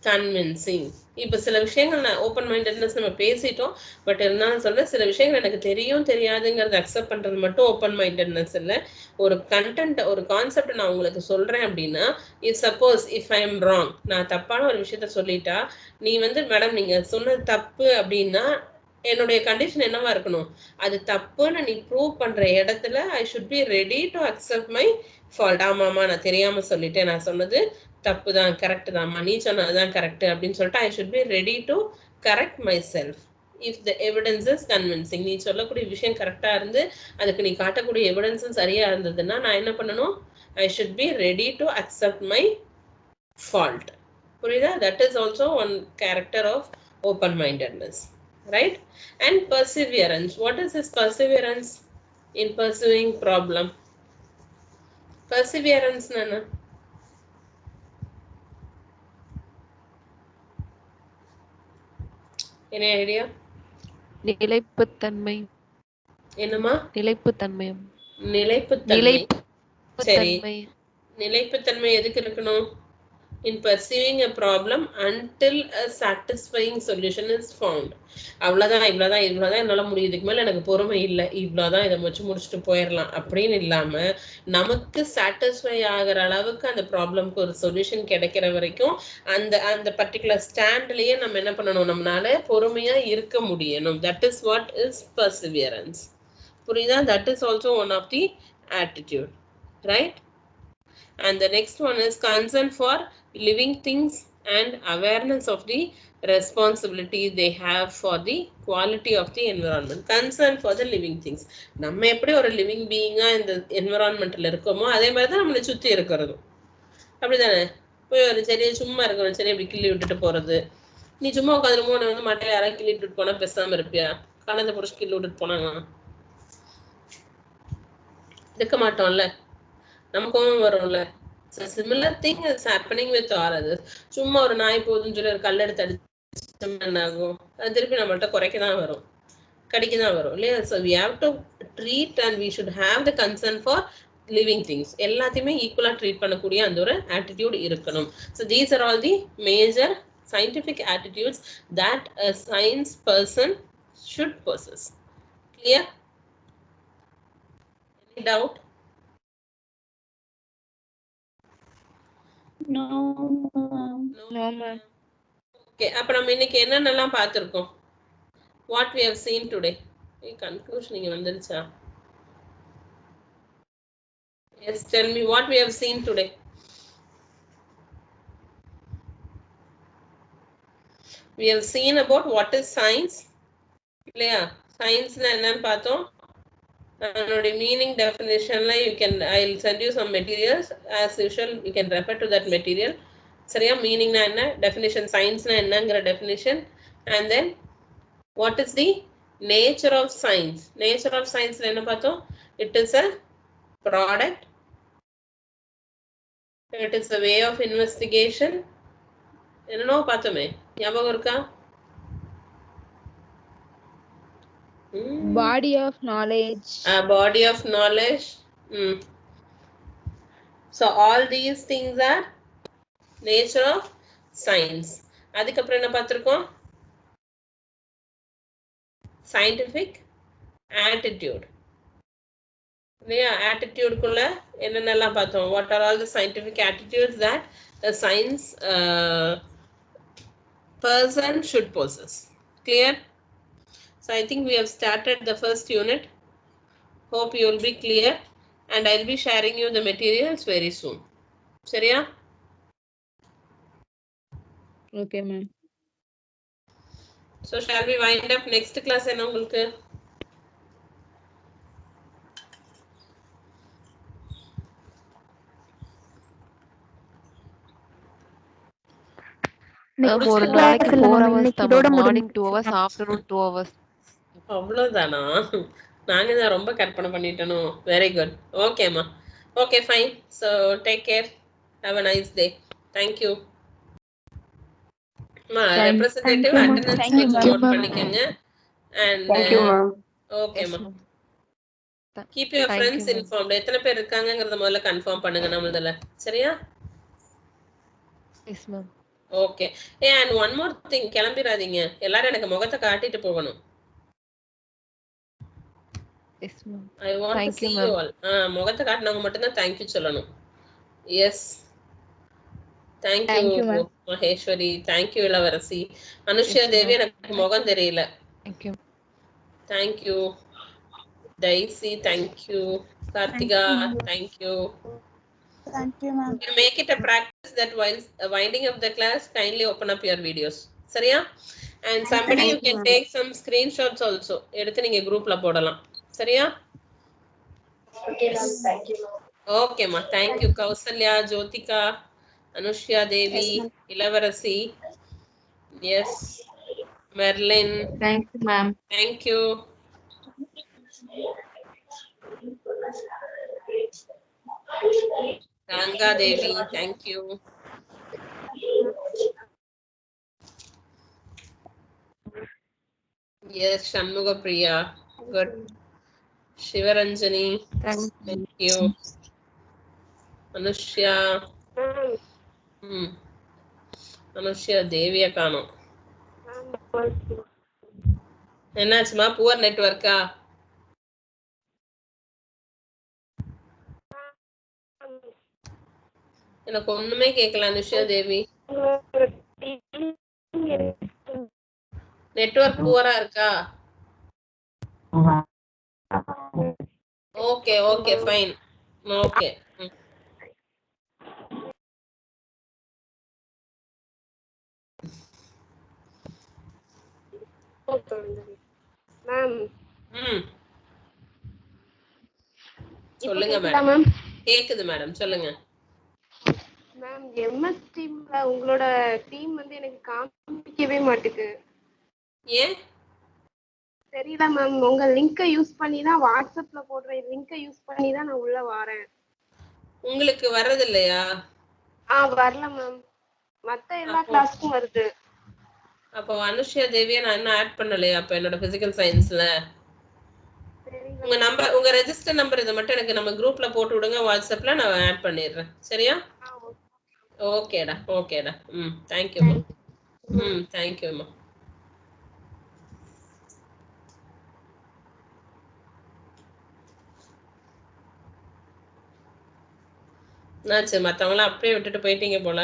convincing. இப்போ சில விஷயங்கள் நான் open mindedness நம்ம பேசிட்டோம், பட் இருந்தாலும் சொல்றேன், சில விஷயங்கள் எனக்கு தெரியாதுங்கிறத அக்செப்ட் பண்றது மட்டும் ஓப்பன் மைண்டட்னஸ் இல்லை. ஒரு கண்டென்ட், ஒரு கான்செப்ட் நான் உங்களுக்கு சொல்றேன் அப்படின்னா, if suppose if I am wrong, நான் தப்பான ஒரு விஷயத்த சொல்லிட்டா, நீ வந்து மேடம் நீங்க சொன்னது தப்பு அப்படின்னா என்னுடைய கண்டிஷன் என்னவா இருக்கணும், அது தப்புன்னு நீ ப்ரூவ் பண்ற இடத்துல ஐ should be ready to accept my fault. ஆமாமா நான் தெரியாம சொல்லிட்டேன், நான் சொன்னது தப்பு தான், கரெக்ட் தான்மா, நீ சொன்னதுதான் கரெக்ட் அப்படின்னு சொல்லிட்டு ஐ should be ready to correct my self if the evidence is convincing. நீ சொல்லக்கூடிய விஷயம் கரெக்டா இருந்து அதுக்கு நீ காட்டக்கூடிய எவிடன்ஸும் சரியா இருந்ததுன்னா நான் என்ன பண்ணணும், I should be ready to accept my fault. புரியுதா? That is also one character of open mindedness. Right? And perseverance. What is this perseverance in pursuing problem? Perseverance nana. Any idea? நிலைப்புத்தன்மை. என்னமா? நிலைப்புத்தன்மை. சரி, நிலைப்புத்தன்மை எதுக்கு இருக்கணும்? In pursuing a problem until a satisfying solution is found. அவ்வளோதான், இவ்வளோதான் என்னால் முடியும், இதுக்கு மேலே எனக்கு பொறுமை இல்லை, இவ்வளோதான், இதை முடிச்சுட்டு போயிடலாம் அப்படின்னு இல்லாமல் நமக்கு சாட்டிஸ்ஃபை ஆகிற அளவுக்கு அந்த ப்ராப்ளம்க்கு ஒரு சொல்யூஷன் கிடைக்கிற வரைக்கும் அந்த பர்டிகுலர் ஸ்டாண்ட்லேயே நம்ம என்ன பண்ணணும், நம்மளால பொறுமையாக இருக்க முடியணும். That is what is perseverance. புரியுதா? That is also one of the attitude. Right? And the next one is concern for living things and awareness of the responsibility they have for the quality of the environment. Concern for the living things. நம்ம எப்படி ஒரு living பீயிங்கா இந்த என்விரான்மெண்ட்ல இருக்கோமோ அதே மாதிரி தான் நம்மளை சுற்றி இருக்கிறதும். அப்படிதானே? போய் ஒரு செடியை சும்மா இருக்கணும், செடி இப்படி கிள்ளி விட்டுட்டு போறது. நீ சும்மா உட்காந்து உன்னை வந்து மட்டையை யாராவது கிள்ளி விட்டுட்டு போனா பேசாம இருப்பியா? கலந்த புடிச்சு கிள்ளி விட்டுட்டு போனாங்க இருக்க மாட்டோம்ல, நமக்கும் வரும்ல. Similar thing is happening with all others. சும்மா ஒரு நாய் போதுன்னு சொல்லி ஒரு கல் எடுத்து அடிச்சோம் என்ன ஆகும், அது திருப்பி நம்மள்ட்ட குறைக்க தான் வரும், கடிக்க தான் வரும் இல்லையா? So we have to treat and we should have the concern for living things. எல்லாத்தையுமே ஈக்குவலா ட்ரீட் பண்ணக்கூடிய அந்த ஒரு ஆட்டிடியூட் இருக்கணும். So these are all the major scientific attitudes that a science person should possess. Clear? Any doubt? No ma'am. Okay, அப்ப நம்ம இன்னைக்கு என்னென்னலாம் பார்த்திருக்கோம்? What we have seen today. Conclusion இங்க வந்துருச்சா? Yes, tell me what we have seen today. We have seen about what is science. இல்லையா? சயின்ஸ்னா என்னன்னு பார்த்தோம். அதனுடைய meaning டெஃபினேஷன்ல I'll send you some materials. As usual, you can refer to that material. சரியா? மீனிங்னா என்ன, definition, சயின்ஸ்னா என்னங்கிற definition, and then what is the nature of science. Nature of science என்ன பார்த்தோம்? It is a product. It is a way of investigation. என்னன்னோ பார்த்தோமே, ஞாபகம் இருக்கா? Body of knowledge. Body of knowledge. So all these things are nature of science. அதுக்கப்புறம் என்ன பார்த்திருக்கோம்? Scientific attitude. இல்லையா? ஆட்டிடியூடுக்குள்ள என்னென்னலாம் பார்த்தோம்? What are all the scientific attitudes that a science person should possess? Clear? So I think we have started the first unit. Hope you will be clear and I'll be sharing you the materials very soon. சரியா? Okay, ma'am. So shall we wind up? Next class என்ன உங்களுக்கு? ஒரு நாளைக்கு 4 hours தான். Morning 2 hours, afternoon 2 hours. அவ்வளவுதானா? நாங்க தான் ரொம்ப கற்பனை பண்ணிட்டனோ. Very good. ஓகேம்மா. Okay fine. So take care. Have a nice day. Thank you. Representative attendance note பண்ணிக்கங்க. And thank you ma'am. ஓகேம்மா. Keep your friends informed. எத்தனை பேர் இருக்காங்கங்கறத முதல்ல கன்ஃபார்ம் பண்ணுங்க நம்மளதுல. சரியா? Yes ma'am. Okay. And one more thing, கிளம்பிராதீங்க. எல்லாரும் எனக்கு முகத்தை காட்டிட்டு போகணும். Yes ma'am. I want to see you all. முகத்தை காட்டினவங்க மட்டும் தான் thank you சொல்லணும். Yes. Thank you Maheswari. Thank you இளவரசி. அனுஷ்யா தேவி எனக்கு முகம் தெரியல. Thank you. Thank you. Daisy, thank you. Kartika, thank you. Thank you, ma'am. You make it a practice that while winding up the class, kindly open up your videos. சரியா? And somebody you can take some screenshots also. எடுத்து நீங்க குரூப்ல போடலாம். சரியா? Okay, ma'am. Thank you, ma'am. Okay, ma. Thank you, Kausalya, Jyotika, Anushya Devi, Ilavarasi. Yes. Merlin. Thank you, ma'am. Thank you. Ganga Devi, thank you. Yes, Shanmuga Priya, good. Shivaranjani, thank you. Anushya. Anushya Deviya காணோம். என்னாச்சுமா? Poor நெட்வொர்க்கா? எனக்கு ஒண்ணுமே கேட்கல அனுஷ்யா தேவி. Network புவரா இருக்கா? Okay okay fine. Okay. Ma'am சொல்லுங்க madam. கேக்குது madam, சொல்லுங்க. Ma'am MS டீம்ல உங்களோட டீம் வந்து எனக்கு காமிக்கவே மாட்டுது. ஏன் தெரியல மேம். உங்க லிங்கை யூஸ் பண்ணி தான், வாட்ஸ்அப்ல போடுற லிங்கை யூஸ் பண்ணி தான் நான் உள்ள வரேன். உங்களுக்கு வர்றது இல்லையா? வரல மேம். மத்த எல்லா கிளாஸ்க்கும் வருது. அப்போ அனுஷ்யா தேவியை நான் இன்னும் ஆட் பண்ணலையா? அப்ப என்னோட பிசிக்கல் சயின்ஸ்ல உங்க நம்பர், உங்க ரெஜிஸ்டர் நம்பர் இதை மட்டும் எனக்கு நம்ம குரூப்ல போட்டு விடுங்க வாட்ஸ்அப்ல, நான் ஆட் பண்ணிடுறேன். சரியா? ஓகேடா ஓகேடா. தேங்க்யூ. தேங்க்யூம்மா. என்னாச்சு, மற்றவங்களாம் அப்படியே விட்டுட்டு போயிட்டீங்க போல?